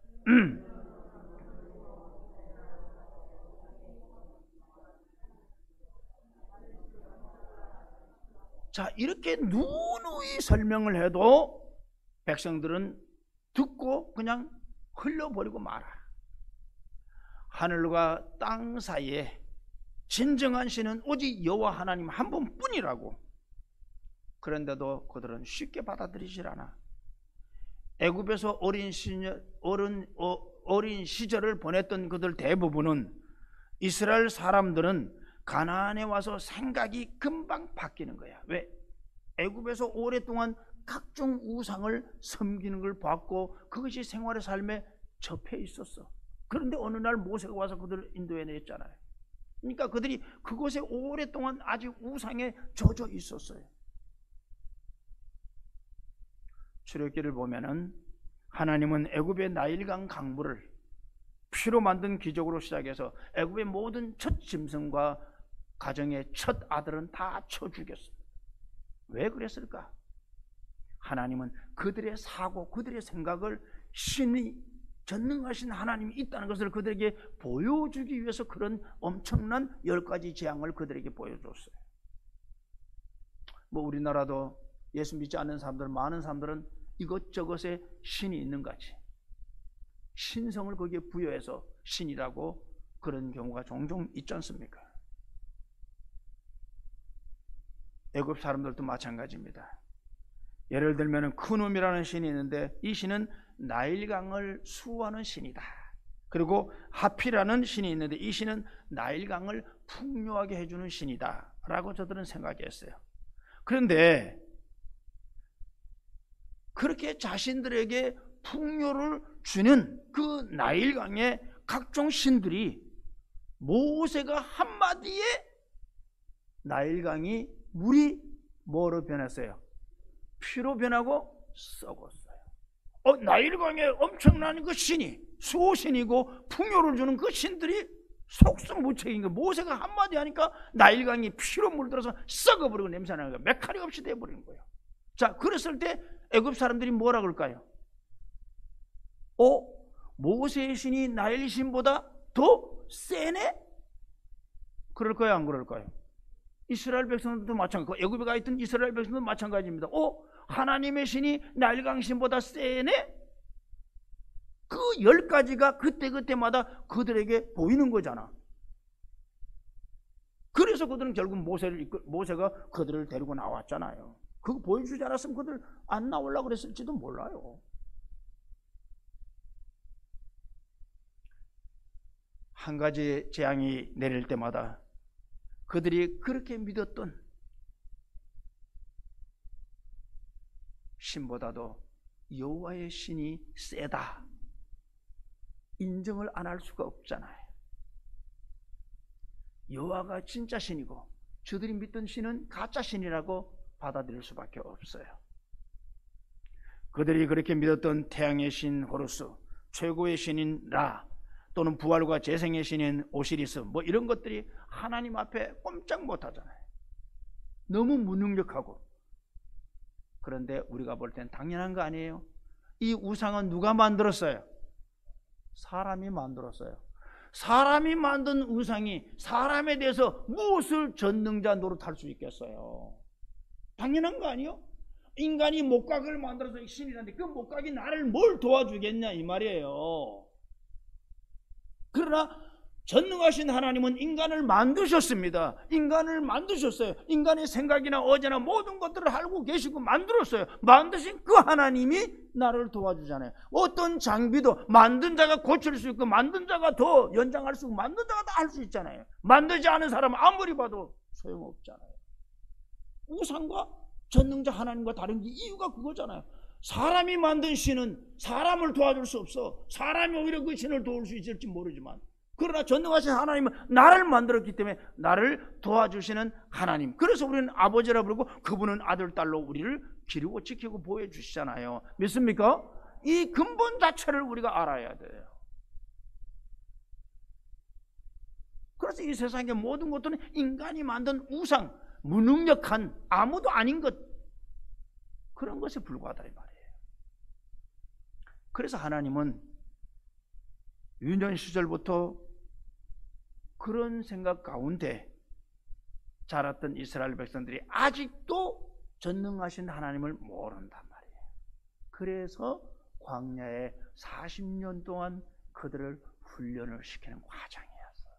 자, 이렇게 누누이 설명을 해도 백성들은 듣고 그냥 흘려버리고 말아. 하늘과 땅 사이에 진정한 신은 오직 여호와 하나님 한 분뿐이라고. 그런데도 그들은 쉽게 받아들이질 않아. 애굽에서 어린 시절을 보냈던 그들 대부분은, 이스라엘 사람들은 가나안에 와서 생각이 금방 바뀌는 거야. 왜? 애굽에서 오랫동안 각종 우상을 섬기는 걸 봤고 그것이 생활의 삶에 접해 있었어. 그런데 어느 날 모세가 와서 그들을 인도해냈잖아요. 그러니까 그들이 그곳에 오랫동안 아직 우상에 젖어 있었어요. 출애굽기를 보면은 하나님은 애굽의 나일강 강물을 피로 만든 기적으로 시작해서 애굽의 모든 첫 짐승과 가정의 첫 아들은 다 쳐 죽였습니다. 왜 그랬을까? 하나님은 그들의 사고, 그들의 생각을 신이 전능하신 하나님이 있다는 것을 그들에게 보여주기 위해서 그런 엄청난 10가지 재앙을 그들에게 보여줬어요. 뭐 우리나라도 예수 믿지 않는 사람들, 많은 사람들은 이것저것에 신이 있는 거지. 신성을 거기에 부여해서 신이라고 그런 경우가 종종 있지 않습니까? 애굽 사람들도 마찬가지입니다. 예를 들면 크눔이라는 신이 있는데 이 신은 나일강을 수호하는 신이다. 그리고 하피라는 신이 있는데 이 신은 나일강을 풍요하게 해주는 신이다 라고 저들은 생각했어요. 그런데 그렇게 자신들에게 풍요를 주는 그 나일강의 각종 신들이 모세가 한마디에 나일강이 물이 뭐로 변했어요? 피로 변하고 썩었어요. 나일강에 엄청난 그 신이 수호신이고 풍요를 주는 그 신들이 속수무책인 거. 모세가 한마디 하니까 나일강이 피로 물들어서 썩어버리고 냄새나는 거예요. 메카닉 없이 돼버리는 거예요. 자, 그랬을 때 애굽 사람들이 뭐라 그럴까요? 모세의 신이 나일 신보다 더 세네? 그럴까요? 안 그럴까요? 이스라엘 백성들도 마찬가지고 애굽에 가 있던 이스라엘 백성들도 마찬가지입니다. 하나님의 신이 나일강 신보다 세네? 그 10가지가 그때그때마다 그들에게 보이는 거잖아. 그래서 그들은 결국 모세가 그들을 데리고 나왔잖아요. 그거 보여주지 않았으면 그들 안 나오려고 그랬을지도 몰라요. 한 가지 재앙이 내릴 때마다 그들이 그렇게 믿었던 신보다도 여호와의 신이 세다 인정을 안 할 수가 없잖아요. 여호와가 진짜 신이고 저들이 믿던 신은 가짜 신이라고 받아들일 수밖에 없어요. 그들이 그렇게 믿었던 태양의 신 호루스, 최고의 신인 라, 또는 부활과 재생의 신인 오시리스, 뭐 이런 것들이 하나님 앞에 꼼짝 못하잖아요. 너무 무능력하고. 그런데 우리가 볼 땐 당연한 거 아니에요? 이 우상은 누가 만들었어요? 사람이 만들었어요. 사람이 만든 우상이 사람에 대해서 무엇을 전능자 노릇할 수 있겠어요? 당연한 거 아니에요? 인간이 목각을 만들어서 신이라는데 그 목각이 나를 뭘 도와주겠냐 이 말이에요. 그러나 전능하신 하나님은 인간을 만드셨습니다. 인간을 만드셨어요. 인간의 생각이나 어제나 모든 것들을 알고 계시고 만들었어요. 만드신 그 하나님이 나를 도와주잖아요. 어떤 장비도 만든 자가 고칠 수 있고 만든 자가 더 연장할 수 있고 만든 자가 다 할 수 있잖아요. 만들지 않은 사람은 아무리 봐도 소용없잖아요. 우상과 전능자 하나님과 다른 게 이유가 그거잖아요. 사람이 만든 신은 사람을 도와줄 수 없어. 사람이 오히려 그 신을 도울 수 있을지 모르지만, 그러나 전능하신 하나님은 나를 만들었기 때문에 나를 도와주시는 하나님, 그래서 우리는 아버지라 부르고 그분은 아들 딸로 우리를 기르고 지키고 보호해주시잖아요. 믿습니까? 이 근본 자체를 우리가 알아야 돼요. 그래서 이 세상의 모든 것들은 인간이 만든 우상, 무능력한 아무도 아닌 것, 그런 것에 불과하다 이 말이에요. 그래서 하나님은 유년 시절부터 그런 생각 가운데 자랐던 이스라엘 백성들이 아직도 전능하신 하나님을 모른단 말이에요. 그래서 광야에 40년 동안 그들을 훈련을 시키는 과정이었어요.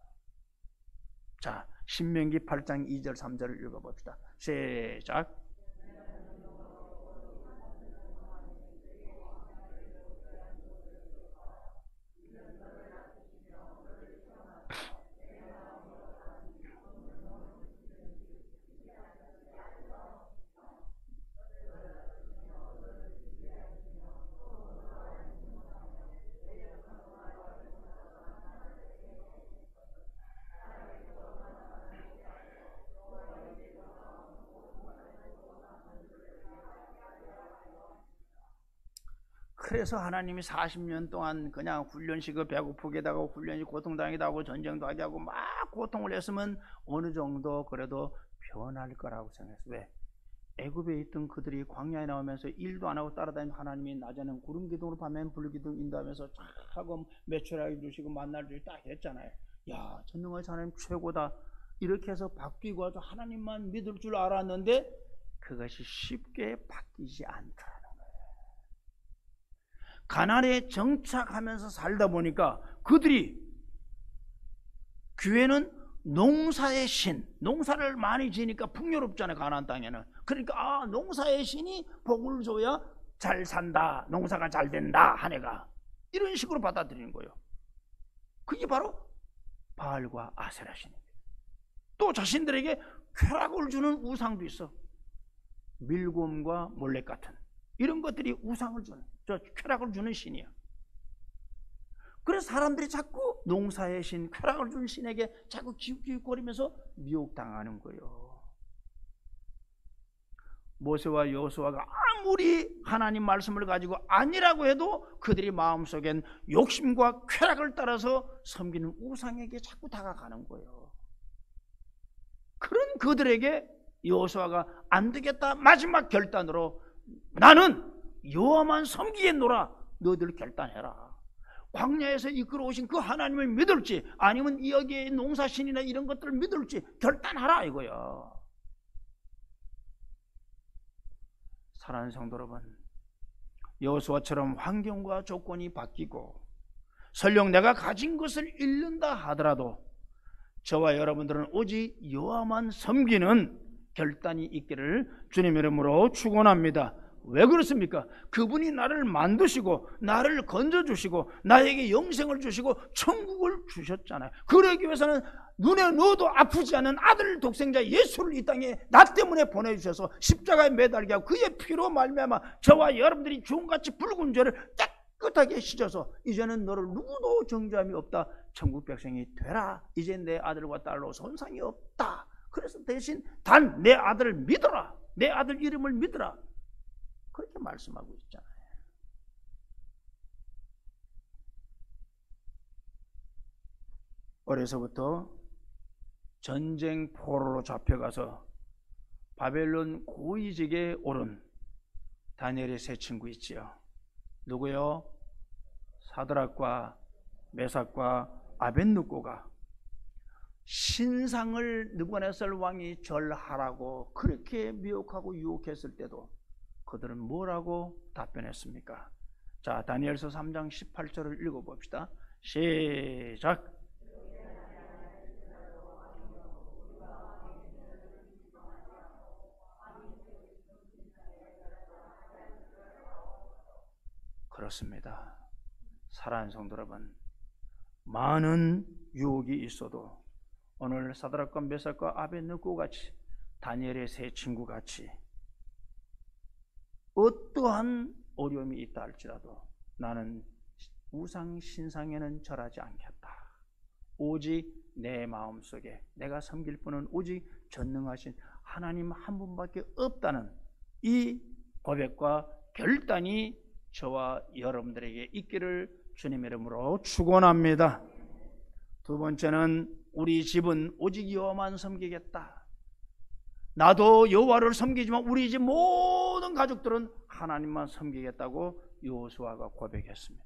자, 신명기 8장 2절 3절을 읽어봅시다. 시작. 그래서 하나님이 40년 동안 그냥 훈련식을 배고프게 하고 훈련식 고통당하기도 하고 전쟁도 하게 하고 막 고통을 했으면 어느 정도 그래도 변할 거라고 생각했어요. 왜? 애굽에 있던 그들이 광야에 나오면서 일도 안 하고 따라다니는 하나님이 낮에는 구름 기둥으로 밤에는 불 기둥 인도하면서 쫙 하고 매출하게 주시고 만날 주시고 딱 했잖아요. 야, 전능하신 하나님 최고다. 이렇게 해서 바뀌고 아주 하나님만 믿을 줄 알았는데 그것이 쉽게 바뀌지 않더라는 거예요. 가나안에 정착하면서 살다 보니까 그들이 교회는 농사의 신, 농사를 많이 지니까 풍요롭잖아요. 가나안 땅에는. 그러니까 농사의 신이 복을 줘야 잘 산다, 농사가 잘 된다, 한 해가 이런 식으로 받아들이는 거예요. 그게 바로 바알과 아세라 신입니다. 또 자신들에게 쾌락을 주는 우상도 있어. 밀곰과 몰렉 같은 이런 것들이 우상을 주는, 쾌락을 주는 신이야. 그래서 사람들이 자꾸 농사의 신, 쾌락을 주는 신에게 자꾸 기웃기웃거리면서 미혹당하는 거예요. 모세와 여호수아가 아무리 하나님 말씀을 가지고 아니라고 해도 그들이 마음속엔 욕심과 쾌락을 따라서 섬기는 우상에게 자꾸 다가가는 거예요. 그런 그들에게 여호수아가 안 되겠다 마지막 결단으로 나는 여호와만 섬기겠노라. 너희들 결단해라. 광야에서 이끌어 오신 그 하나님을 믿을지 아니면 여기에 농사신이나 이런 것들을 믿을지 결단하라 이거야. 사랑하는 성도 여러분, 여호수아처럼 환경과 조건이 바뀌고 설령 내가 가진 것을 잃는다 하더라도 저와 여러분들은 오직 여호와만 섬기는 결단이 있기를 주님의 이름으로 축원합니다. 왜 그렇습니까? 그분이 나를 만드시고 나를 건져주시고 나에게 영생을 주시고 천국을 주셨잖아요. 그러기 위해서는 눈에 넣어도 아프지 않은 아들 독생자 예수를 이 땅에 나 때문에 보내주셔서 십자가에 매달게 하고 그의 피로 말미암아 저와 여러분들이 주홍같이 붉은 죄를 깨끗하게 씻어서 이제는 너를 누구도 정죄함이 없다. 천국 백성이 되라. 이제 내 아들과 딸로 손상이 없다. 그래서 대신 단 내 아들을 믿어라. 내 아들 이름을 믿어라. 그렇게 말씀하고 있잖아요. 어려서부터 전쟁 포로로 잡혀가서 바벨론 고위직에 오른 다니엘의 세 친구 있지요. 누구요? 사드락과 메삭과 아벳느고가 신상을 느부갓네살 왕이 절하라고 그렇게 미혹하고 유혹했을 때도 그들은 뭐라고 답변했습니까? 자, 다니엘서 3장 18절을 읽어봅시다. 시작. 그렇습니다. 사랑하는 성도 여러분, 많은 유혹이 있어도 오늘 사드락과 메삭과 아벳느고 같이 다니엘의 세 친구 같이 어떠한 어려움이 있다 할지라도 나는 우상 신상에는 절하지 않겠다. 오직 내 마음속에 내가 섬길 분은 오직 전능하신 하나님 한 분밖에 없다는 이 고백과 결단이 저와 여러분들에게 있기를 주님의 이름으로 축원합니다. 두 번째는 우리 집은 오직 여호와만 섬기겠다. 나도 여호와를 섬기지만 우리 집 모든 가족들은 하나님만 섬기겠다고 여호수아가 고백했습니다.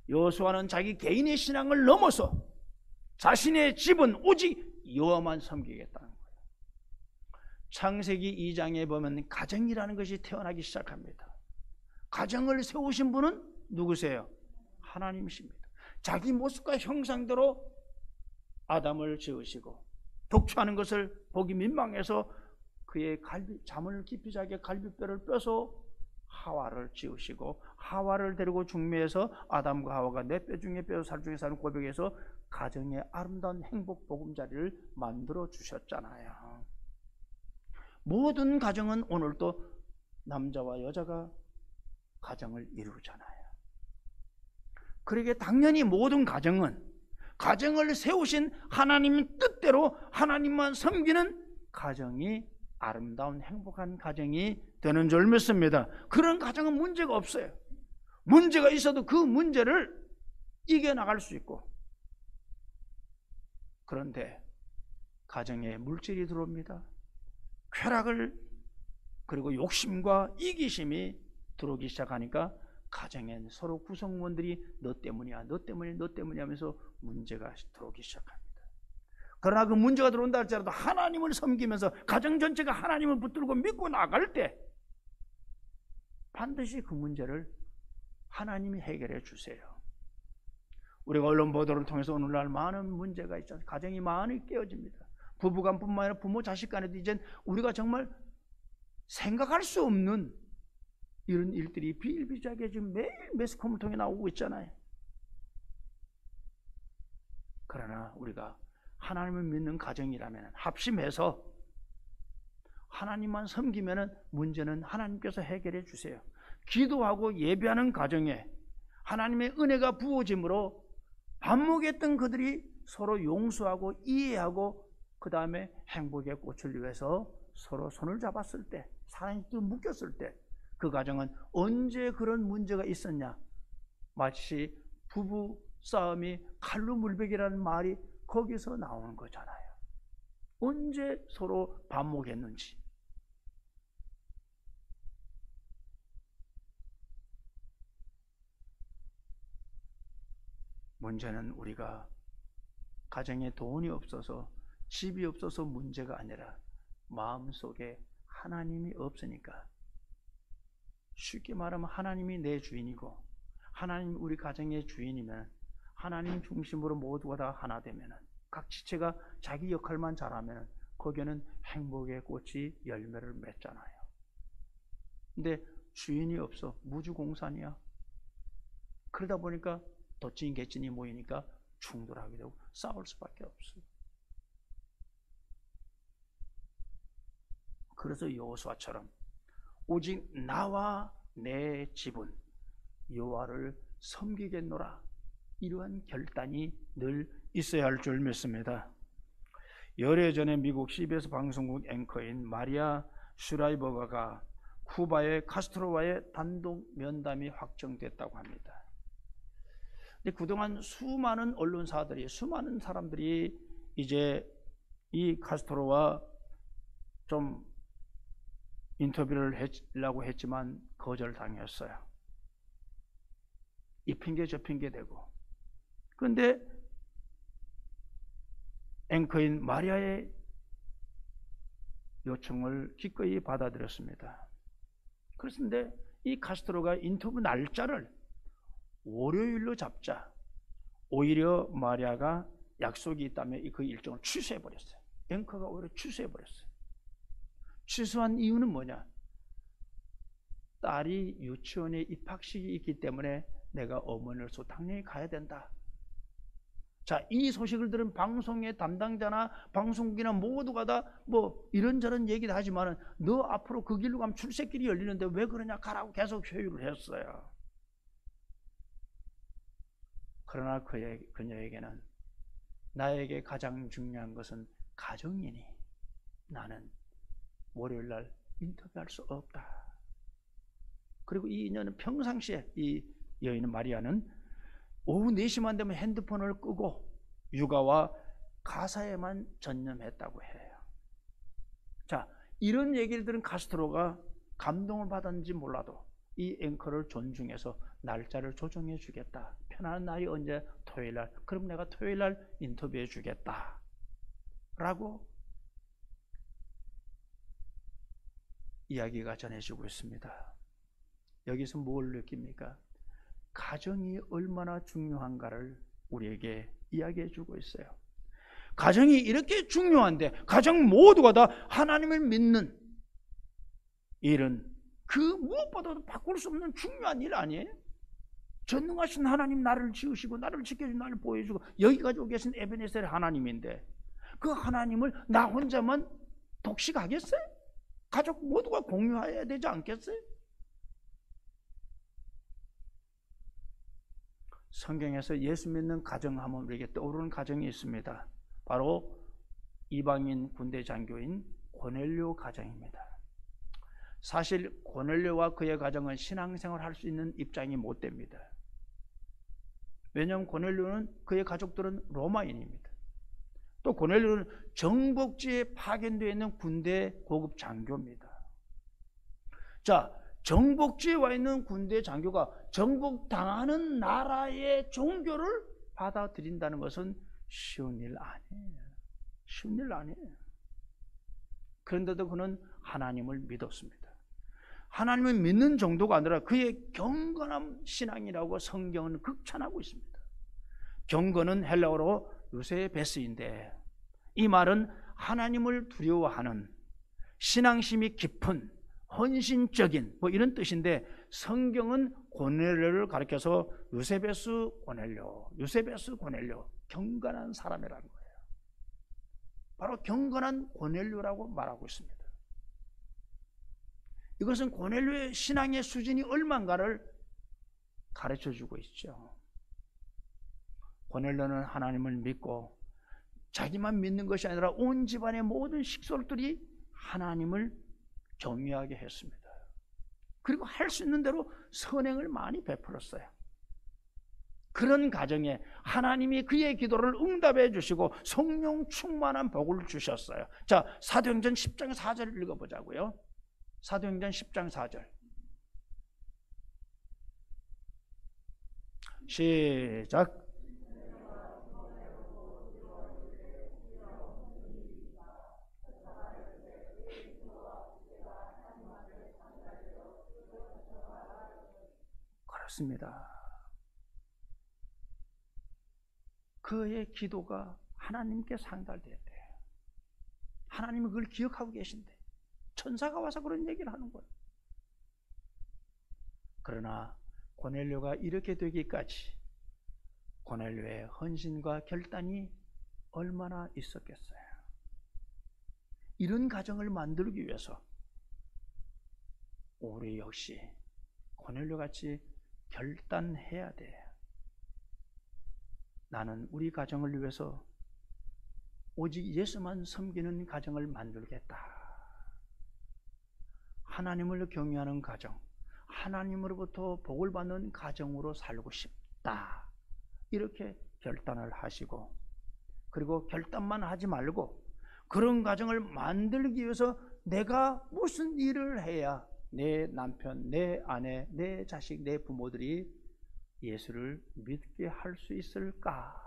여호수아는 자기 개인의 신앙을 넘어서 자신의 집은 오직 여호와만 섬기겠다는 거예요. 창세기 2장에 보면 가정이라는 것이 태어나기 시작합니다. 가정을 세우신 분은 누구세요? 하나님이십니다. 자기 모습과 형상대로 아담을 지으시고 독초하는 것을 보기 민망해서 그의 잠을 깊이 자게 갈비뼈를 빼서 하와를 지으시고 하와를 데리고 중매해서 아담과 하와가 내 뼈 중에 뼈 살 중에 사는 고백에서 가정의 아름다운 행복 보금자리를 만들어 주셨잖아요. 모든 가정은 오늘도 남자와 여자가 가정을 이루잖아요. 그러기에 당연히 모든 가정은 가정을 세우신 하나님 뜻대로 하나님만 섬기는 가정이 아름다운 행복한 가정이 되는 줄 믿습니다. 그런 가정은 문제가 없어요. 문제가 있어도 그 문제를 이겨나갈 수 있고, 그런데 가정에 물질이 들어옵니다. 쾌락을 그리고 욕심과 이기심이 들어오기 시작하니까 가정엔 서로 구성원들이 너 때문이야, 너 때문이야, 너 때문이야 하면서 문제가 들어오기 시작합니다. 그러나 그 문제가 들어온다 할지라도 하나님을 섬기면서 가정 전체가 하나님을 붙들고 믿고 나갈 때 반드시 그 문제를 하나님이 해결해 주세요. 우리가 언론 보도를 통해서 오늘날 많은 문제가 있잖아요. 가정이 많이 깨어집니다. 부부간뿐만 아니라 부모 자식 간에도 이젠 우리가 정말 생각할 수 없는 이런 일들이 비일비재하게 지금 매일 매스컴을 통해 나오고 있잖아요. 그러나 우리가 하나님을 믿는 가정이라면 합심해서 하나님만 섬기면 문제는 하나님께서 해결해 주세요. 기도하고 예배하는 가정에 하나님의 은혜가 부어짐으로 반목했던 그들이 서로 용서하고 이해하고 그 다음에 행복의 꽃을 위해서 서로 손을 잡았을 때, 사랑이 또 묶였을 때 그 가정은 언제 그런 문제가 있었냐? 마치 부부 싸움이 칼로 물베기라는 말이 거기서 나오는 거잖아요. 언제 서로 반목했는지. 문제는 우리가 가정에 돈이 없어서 집이 없어서 문제가 아니라 마음속에 하나님이 없으니까. 쉽게 말하면 하나님이 내 주인이고 하나님 우리 가정의 주인이면 하나님 중심으로 모두가 다 하나 되면 각 지체가 자기 역할만 잘하면 거기에는 행복의 꽃이 열매를 맺잖아요. 근데 주인이 없어 무주공산이야. 그러다 보니까 덧진 개찐이 모이니까 충돌하게 되고 싸울 수밖에 없어요. 그래서 여호수아처럼 오직 나와 내 집은 여호와를 섬기겠노라, 이러한 결단이 늘 있어야 할 줄 믿습니다. 열흘 전에 미국 CBS 방송국 앵커인 마리아 슈라이버가가 쿠바의 카스트로와의 단독 면담이 확정됐다고 합니다. 근데 그동안 수많은 언론사들이, 수많은 사람들이 이제 이 카스트로와 좀 인터뷰를 하려고 했지만 거절당했어요. 이 핑계 저 핑계 대고. 그런데 앵커인 마리아의 요청을 기꺼이 받아들였습니다. 그런데 이 카스트로가 인터뷰 날짜를 월요일로 잡자 오히려 마리아가 약속이 있다면 그 일정을 취소해버렸어요. 앵커가 오히려 취소해버렸어요. 취소한 이유는 뭐냐? 딸이 유치원에 입학식이 있기 때문에 내가 어머니로서 당연히 가야 된다. 자, 이 소식을 들은 방송의 담당자나 방송국이나 모두가 다 뭐 이런저런 얘기도 하지만 너 앞으로 그 길로 가면 출세길이 열리는데 왜 그러냐, 가라고 계속 회유를 했어요. 그러나 그녀에게는 나에게 가장 중요한 것은 가정이니 나는 월요일날 인터뷰할 수 없다. 그리고 이 인연은 평상시에 이 여인은 마리아는 오후 4시만 되면 핸드폰을 끄고 육아와 가사에만 전념했다고 해요. 자, 이런 얘기를 들은 카스트로가 감동을 받았는지 몰라도 이 앵커를 존중해서 날짜를 조정해 주겠다. 편안한 날이 언제? 토요일날. 그럼 내가 토요일날 인터뷰해 주겠다 라고 이야기가 전해지고 있습니다. 여기서 뭘 느낍니까? 가정이 얼마나 중요한가를 우리에게 이야기해 주고 있어요. 가정이 이렇게 중요한데 가정 모두가 다 하나님을 믿는 일은 그 무엇보다도 바꿀 수 없는 중요한 일 아니에요? 전능하신 하나님 나를 지으시고 나를 지켜주고 나를 보여주고 여기 가지고 계신 에베네셀의 하나님인데 그 하나님을 나 혼자만 독식하겠어요? 가족 모두가 공유해야 되지 않겠어요? 성경에서 예수 믿는 가정하면 우리에게 떠오르는 가정이 있습니다. 바로 이방인 군대 장교인 고넬료 가정입니다. 사실 고넬료와 그의 가정은 신앙생활을 할 수 있는 입장이 못 됩니다. 왜냐하면 고넬료는 그의 가족들은 로마인입니다. 또 고넬료는 정복지에 파견되어 있는 군대 고급 장교입니다. 자, 정복지에 와 있는 군대 장교가 정복당하는 나라의 종교를 받아들인다는 것은 쉬운 일 아니에요. 쉬운 일 아니에요. 그런데도 그는 하나님을 믿었습니다. 하나님을 믿는 정도가 아니라 그의 경건한 신앙이라고 성경은 극찬하고 있습니다. 경건은 헬라어로 유세베스인데 이 말은 하나님을 두려워하는 신앙심이 깊은 헌신적인 이런 뜻인데 성경은 고넬료를 가리켜서 유세베스 고넬료 경건한 사람이라는 거예요. 바로 경건한 고넬료라고 말하고 있습니다. 이것은 고넬료의 신앙의 수준이 얼마인가를 가르쳐주고 있죠. 고넬료는 하나님을 믿고 자기만 믿는 것이 아니라 온 집안의 모든 식솔들이 하나님을 경외하게 했습니다. 그리고 할 수 있는 대로 선행을 많이 베풀었어요. 그런 가정에 하나님이 그의 기도를 응답해 주시고 성령 충만한 복을 주셨어요. 자, 사도행전 10장 4절 읽어보자고요. 사도행전 10장 4절 시작. 그렇습니다. 그의 기도가 하나님께 상달되었대요. 하나님은 그걸 기억하고 계신데 천사가 와서 그런 얘기를 하는 거예요. 그러나 고넬료가 이렇게 되기까지 고넬료의 헌신과 결단이 얼마나 있었겠어요. 이런 가정을 만들기 위해서 우리 역시 고넬료같이 결단해야 돼. 나는 우리 가정을 위해서 오직 예수만 섬기는 가정을 만들겠다. 하나님을 경외하는 가정, 하나님으로부터 복을 받는 가정으로 살고 싶다. 이렇게 결단을 하시고, 그리고 결단만 하지 말고 그런 가정을 만들기 위해서 내가 무슨 일을 해야 내 남편, 내 아내, 내 자식, 내 부모들이 예수를 믿게 할 수 있을까?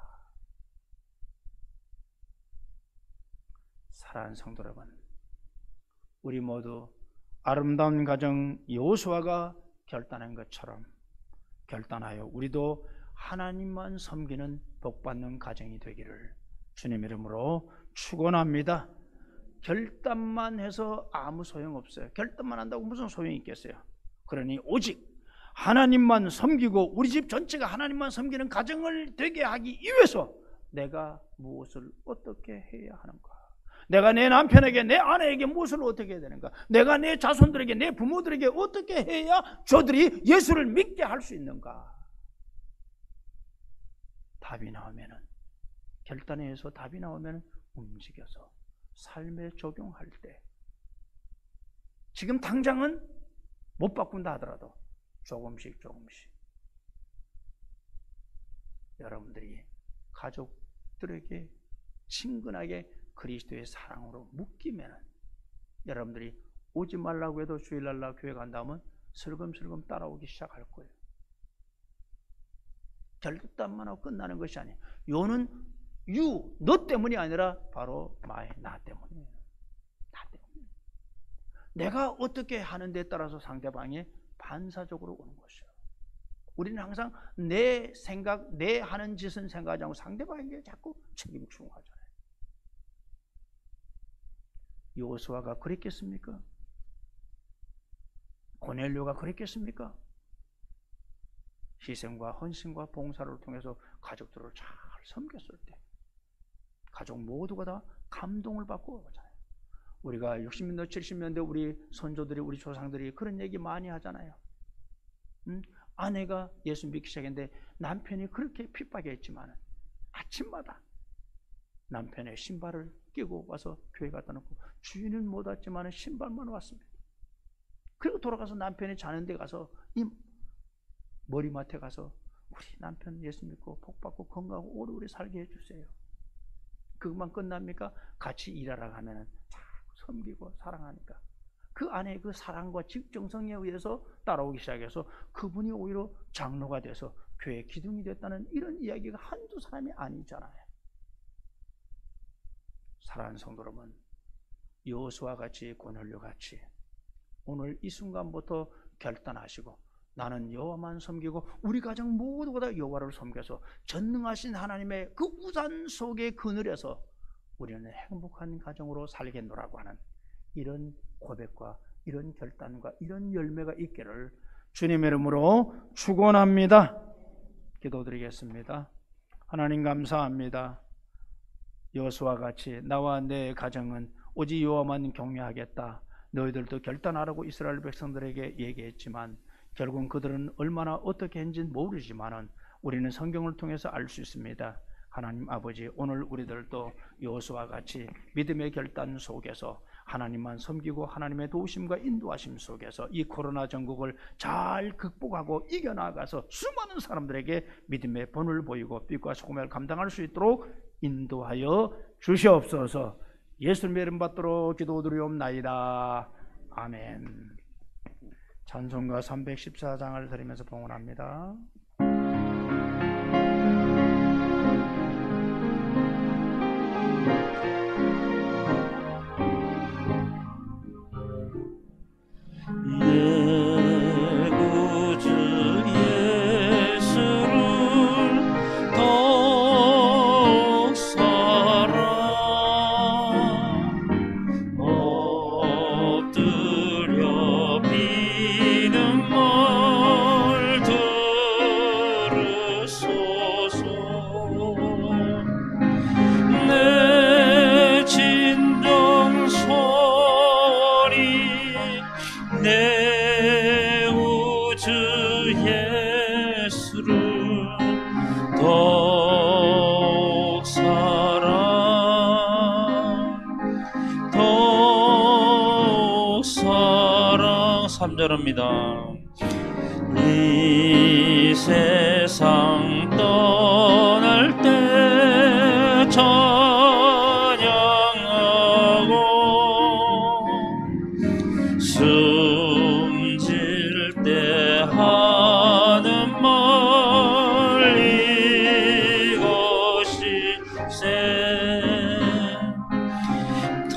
사랑하는 성도 여러분, 우리 모두 아름다운 가정 여호수아가 결단한 것처럼 결단하여 우리도 하나님만 섬기는 복받는 가정이 되기를 주님 이름으로 축원합니다. 결단만 해서 아무 소용없어요. 결단만 한다고 무슨 소용이 있겠어요? 그러니 오직 하나님만 섬기고 우리 집 전체가 하나님만 섬기는 가정을 되게 하기 위해서 내가 무엇을 어떻게 해야 하는가? 내가 내 남편에게, 내 아내에게 무엇을 어떻게 해야 되는가? 내가 내 자손들에게, 내 부모들에게 어떻게 해야 저들이 예수를 믿게 할 수 있는가? 답이 나오면은, 결단에 의해서 답이 나오면 움직여서 삶에 적용할 때, 지금 당장은 못 바꾼다 하더라도 조금씩 여러분들이 가족들에게 친근하게 그리스도의 사랑으로 묶이면 여러분들이 오지 말라고 해도 주일날 나 교회 간다면 슬금슬금 따라오기 시작할 거예요. 결단만 하고 끝나는 것이 아니에요. 요는 너 때문이 아니라 바로 나 때문이에요. 나 때문에. 내가 어떻게 하는 데 따라서 상대방이 반사적으로 오는 것이에요. 우리는 항상 내 생각, 내 하는 짓은 생각하지 않고 상대방에게 자꾸 책임 추궁하잖아요. 여호수아가 그랬겠습니까? 고넬료가 그랬겠습니까? 희생과 헌신과 봉사를 통해서 가족들을 잘 섬겼을 때 가족 모두가 다 감동을 받고 오잖아요. 우리가 60년대, 70년대 우리 선조들이, 우리 조상들이 그런 얘기 많이 하잖아요. 아내가 예수 믿기 시작했는데 남편이 그렇게 핍박했지만 아침마다 남편의 신발을 끼고 와서 교회 갖다 놓고 주인은 못 왔지만 신발만 왔습니다. 그리고 돌아가서 남편이 자는 데 가서 이 머리맡에 가서 우리 남편 예수 믿고 복 받고 건강하고 오래오래 살게 해주세요. 그것만 끝납니까? 같이 일하러 가면은 자꾸 섬기고 사랑하니까 그 안에 그 사랑과 정성에 의해서 따라오기 시작해서 그분이 오히려 장로가 돼서 교회 기둥이 됐다는 이런 이야기가 한두 사람이 아니잖아요. 사랑하는 성도 여러분, 여호수아 같이 고넬료 같이 오늘 이 순간부터 결단하시고 나는 여호와만 섬기고 우리 가정 모두가 다 여호와를 섬겨서 전능하신 하나님의 그 우산 속의 그늘에서 우리는 행복한 가정으로 살겠노라고 하는 이런 고백과 이런 결단과 이런 열매가 있기를 주님의 이름으로 축원합니다. 기도드리겠습니다. 하나님 감사합니다. 여호수아와 같이 나와 내 가정은 오직 여호와만 경외하겠다. 너희들도 결단하라고 이스라엘 백성들에게 얘기했지만 결국은 그들은 얼마나 어떻게 했는지는 모르지만은 우리는 성경을 통해서 알 수 있습니다. 하나님 아버지, 오늘 우리들도 여호수아와 같이 믿음의 결단 속에서 하나님만 섬기고 하나님의 도우심과 인도하심 속에서 이 코로나 전국을 잘 극복하고 이겨나가서 수많은 사람들에게 믿음의 본을 보이고 빛과 소금을 감당할 수 있도록 인도하여 주시옵소서. 예수님의 이름 받도록 기도드리옵나이다. 아멘. 찬송가 314장을 드리면서 봉헌합니다. 내 구주 예수를 더욱 사랑 엎드려 비는 말 들으소서. 내 진정 소리 내 우주 예수를 더욱 사랑 더욱 사랑. 3절입니다. 이 세상 떠날 때 찬양하고 숨질 때 하는 말 이것이세.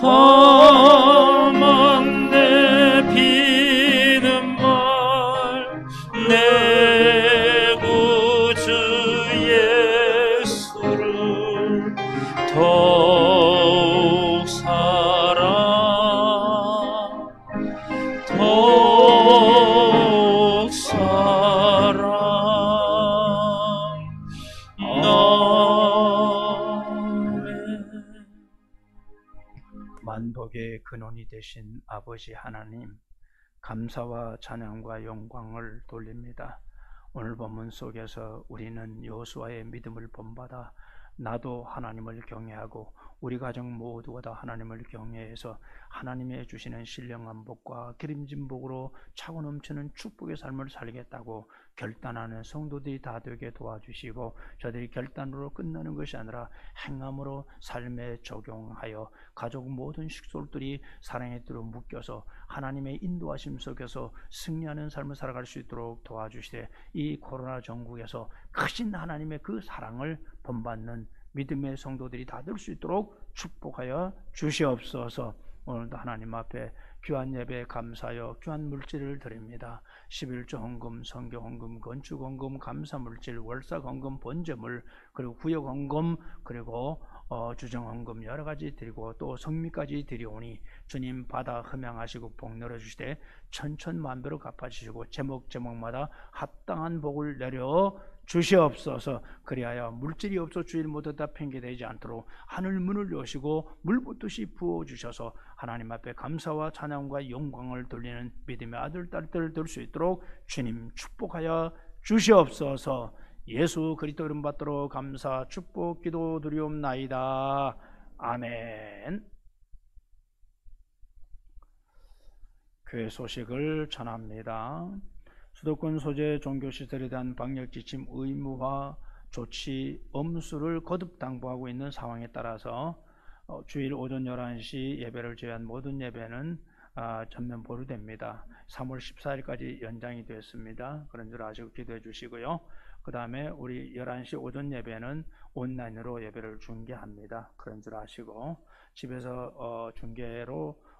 다만 내 비는 말 내 구주 예수를 더욱 사랑 더욱 사랑. 아멘. 만복의 근원이 되신 아버지 하나님, 감사와 찬양과 영광을 돌립니다. 오늘 본문 속에서 우리는 여호수아의 믿음을 본받아 나도 하나님을 경외하고 우리 가정 모두가 다 하나님을 경외해서 하나님의 주시는 신령한 복과 기름진 복으로 차고 넘치는 축복의 삶을 살겠다고 결단하는 성도들이 다 되게 도와주시고, 저들이 결단으로 끝나는 것이 아니라 행함으로 삶에 적용하여 가족 모든 식솔들이 사랑의 띠로 묶여서 하나님의 인도하심 속에서 승리하는 삶을 살아갈 수 있도록 도와주시되, 이 코로나 전국에서 크신 하나님의 그 사랑을 본받는 믿음의 성도들이 다 될 수 있도록 축복하여 주시옵소서. 오늘도 하나님 앞에 귀한 예배 감사하여 귀한 물질을 드립니다. 11조 헌금, 선교 헌금, 건축 헌금, 감사 물질, 월사 헌금, 번제물, 그리고 구역 헌금, 그리고 주정 헌금 여러 가지 드리고 또 성미까지 드리오니 주님 받아 흠양하시고 복 내려 주시되 천천만배로 갚아주시고 제목제목마다 합당한 복을 내려 주시옵소서. 그리하여 물질이 없어 주일 모두 다 팽개되지 않도록 하늘 문을 여시고 물 붓듯이 부어주셔서 하나님 앞에 감사와 찬양과 영광을 돌리는 믿음의 아들 딸들 될 수 있도록 주님 축복하여 주시옵소서. 예수 그리스도 이름 받도록 감사 축복 기도드리옵나이다. 아멘. 교회 소식을 전합니다. 수도권 소재 종교시설에 대한 방역지침 의무화 조치 엄수를 거듭 당부하고 있는 상황에 따라서 주일 오전 11시 예배를 제외한 모든 예배는 전면 보류됩니다. 3월 14일까지 연장이 됐습니다. 그런 줄 아시고 기도해 주시고요. 그 다음에 우리 11시 오전 예배는 온라인으로 예배를 중계합니다. 그런 줄 아시고 집에서 중계로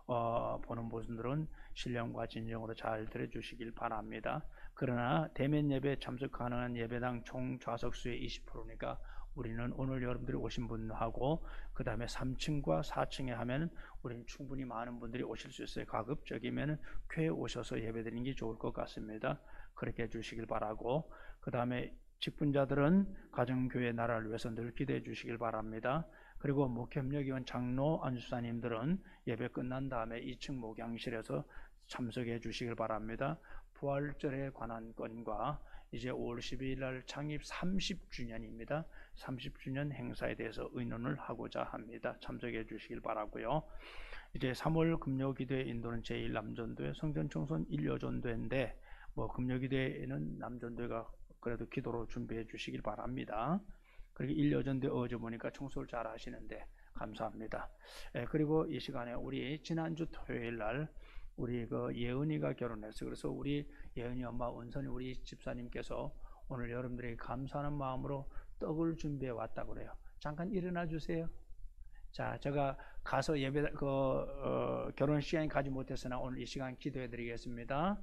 보는 분들은 신령과 진정으로 잘 들어주시길 바랍니다. 그러나 대면 예배 참석 가능한 예배당 총 좌석수의 20%니까 우리는 오늘 여러분들이 오신 분하고 그 다음에 3층과 4층에 하면 우리는 충분히 많은 분들이 오실 수 있어요. 가급적이면 교회에 오셔서 예배드리는 게 좋을 것 같습니다. 그렇게 해주시길 바라고, 그 다음에 직분자들은 가정교회 나라를 위해서 늘 기도해 주시길 바랍니다. 그리고 목협력위원 장로 안수사님들은 예배 끝난 다음에 2층 목양실에서 참석해 주시길 바랍니다. 부활절에 관한 건과 이제 5월 12일 날 창립 30주년입니다. 30주년 행사에 대해서 의논을 하고자 합니다. 참석해 주시길 바라고요. 이제 3월 금요기도회 인도는 제1남전도회, 성전청소는 1여전도회인데 금요기도회는 남전도회가 그래도 기도로 준비해 주시길 바랍니다. 그리고 1여전도회 어제 보니까 청소를 잘 하시는데 감사합니다. 그리고 이 시간에 우리 지난주 토요일 날 우리 예은이가 결혼했어요. 그래서 우리 예은이 엄마 은선이 우리 집사님께서 오늘 여러분들에게 감사하는 마음으로 떡을 준비해 왔다고 그래요. 잠깐 일어나 주세요. 자, 제가 가서 예배 결혼 시간이 가지 못했으나 오늘 이 시간 기도해 드리겠습니다.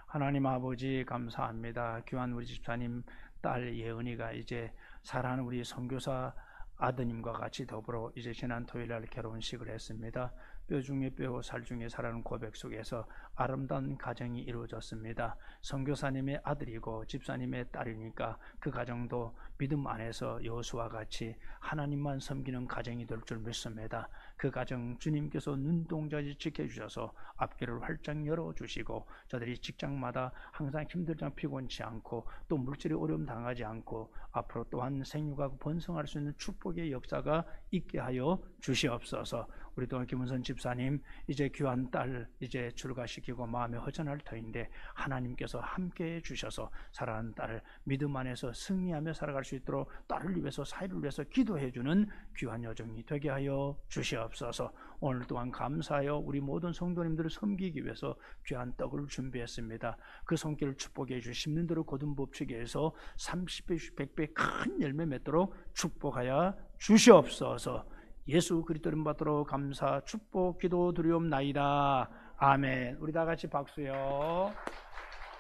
하나님 아버지 감사합니다. 귀한 우리 집사님 딸 예은이가 이제 사랑하는 우리 선교사 아드님과 같이 더불어 이제 지난 토요일 날 결혼식을 했습니다. 뼈 중에 뼈고 살 중에 살아는 고백 속에서 아름다운 가정이 이루어졌습니다. 선교사님의 아들이고 집사님의 딸이니까 그 가정도 믿음 안에서 여호수아와 같이 하나님만 섬기는 가정이 될 줄 믿습니다. 그 가정 주님께서 눈동자지 지켜주셔서 앞길을 활짝 열어주시고 저들이 직장마다 항상 힘들지 피곤치 않고 또 물질의 어려움 당하지 않고 앞으로 또한 생육하고 번성할 수 있는 축복의 역사가 있게 하여 주시옵소서. 우리 또 김은선 집사님 이제 귀한 딸 이제 출가시키고 마음이 허전할 터인데 하나님께서 함께해 주셔서 사랑하는 딸을 믿음 안에서 승리하며 살아갈 수 있도록 딸을 위해서 사회를 위해서 기도해 주는 귀한 여정이 되게 하여 주시옵소서. 오늘 또한 감사하여 우리 모든 성도님들을 섬기기 위해서 귀한 떡을 준비했습니다. 그 손길을 축복해 주시는 대로 거듭 법칙에 해서 30배, 100배 큰 열매 맺도록 축복하여 주시옵소서. 예수 그리스도 이름 받도록 감사 축복 기도 드리옵나이다. 아멘. 우리 다 같이 박수요.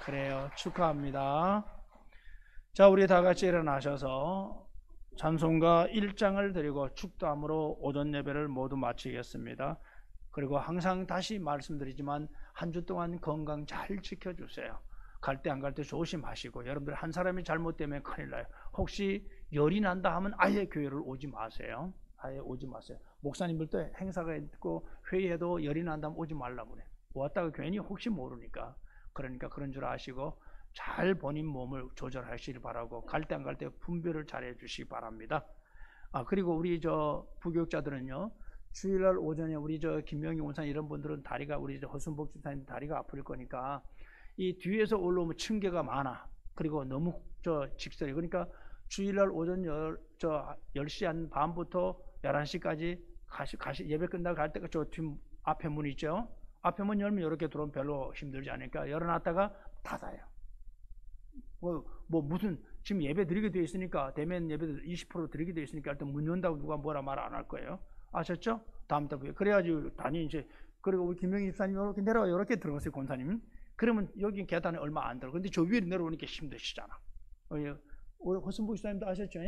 그래요. 축하합니다. 자, 우리 다 같이 일어나셔서 찬송가 1장을 드리고 축도함으로 오전 예배를 모두 마치겠습니다. 그리고 항상 다시 말씀드리지만 한 주 동안 건강 잘 지켜주세요. 갈 때 안 갈 때 조심하시고 여러분들 한 사람이 잘못되면 큰일 나요. 혹시 열이 난다 하면 아예 교회를 오지 마세요. 아예 오지 마세요. 목사님들도 행사가 있고 회의에도 열이 난다면 오지 말라고 그래요. 왔다가 괜히 혹시 모르니까. 그러니까 그런 줄 아시고 잘 본인 몸을 조절하시길 바라고 갈 때 안 갈 때 분별을 잘 해주시기 바랍니다. 그리고 우리 부교육자들은요 주일날 오전에 우리 김명희 원사 이런 분들은 다리가 우리 허순복 집사님 다리가 아플 거니까 이 뒤에서 올라오면 층계가 많아. 그리고 너무 직설이 그러니까 주일날 오전 10시 한 반부터 11시까지 예배 끝나고 갈 때가 저 뒤 앞에 문 있죠? 앞에 문 열면 이렇게 들어오면 별로 힘들지 않으니까 열어놨다가 닫아요. 무슨 지금 예배 드리게 되어 있으니까 대면 예배 20% 드리게 되어 있으니까 일단 문 연다고 누가 뭐라 말 안 할 거예요. 아셨죠? 다음부터 그래가지고 단위 이제 그리고 우리 김명희 집사님 이렇게 내려와 이렇게 들어가세요 권사님. 그러면 여기 계단에 얼마 안 들어. 근데 저 위에 내려오니까 힘드시잖아. 우리 허순부 집사님도 아셨죠?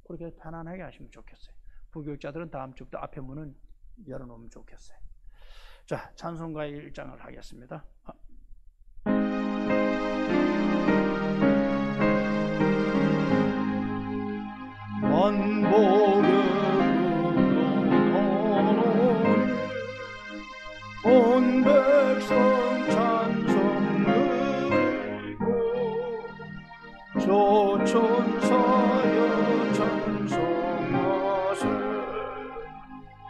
그렇게 편안하게 하시면 좋겠어요. 부교육자들은 다음 주부터 앞에 문은 열어놓으면 좋겠어요. 자, 찬송가의 1장을 하겠습니다. 만복의 온 백성 찬송 드리고 조천사여 찬송하세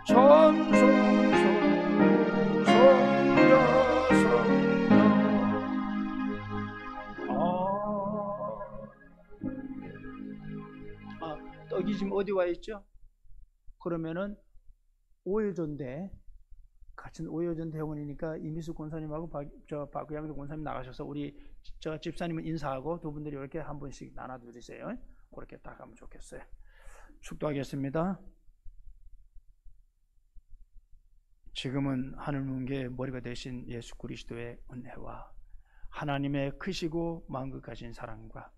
찬송 성자 어디 와 있죠? 그러면은 오여존대, 같은 오여존 대원이니까 이미수 권사님하고 박구양도 권사님 나가셔서 우리 저 집사님은 인사하고 두 분들이 이렇게 한 분씩 나눠드리세요. 그렇게 딱 하면 좋겠어요. 축도하겠습니다. 지금은 하늘 문개의 머리가 되신 예수 그리스도의 은혜와 하나님의 크시고 만극하신 사랑과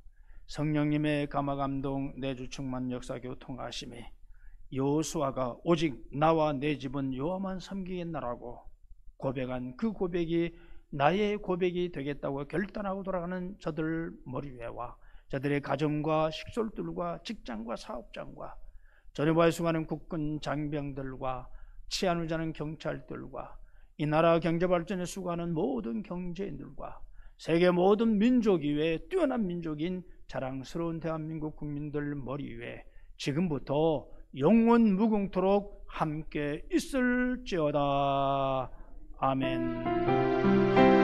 성령님의 감화감동 내주 충만 역사 교통하심이 여호수아가 오직 나와 내 집은 여호와만 섬기겠나라고 고백한 그 고백이 나의 고백이 되겠다고 결단하고 돌아가는 저들 머리 위에와 저들의 가정과 식솔들과 직장과 사업장과 전역에 수많은 국군 장병들과 치안을 자는 경찰들과 이 나라 경제 발전에 수고하는 모든 경제인들과 세계 모든 민족 이외에 뛰어난 민족인 자랑스러운 대한민국 국민들 머리 위에 지금부터 영원 무궁토록 함께 있을지어다. 아멘.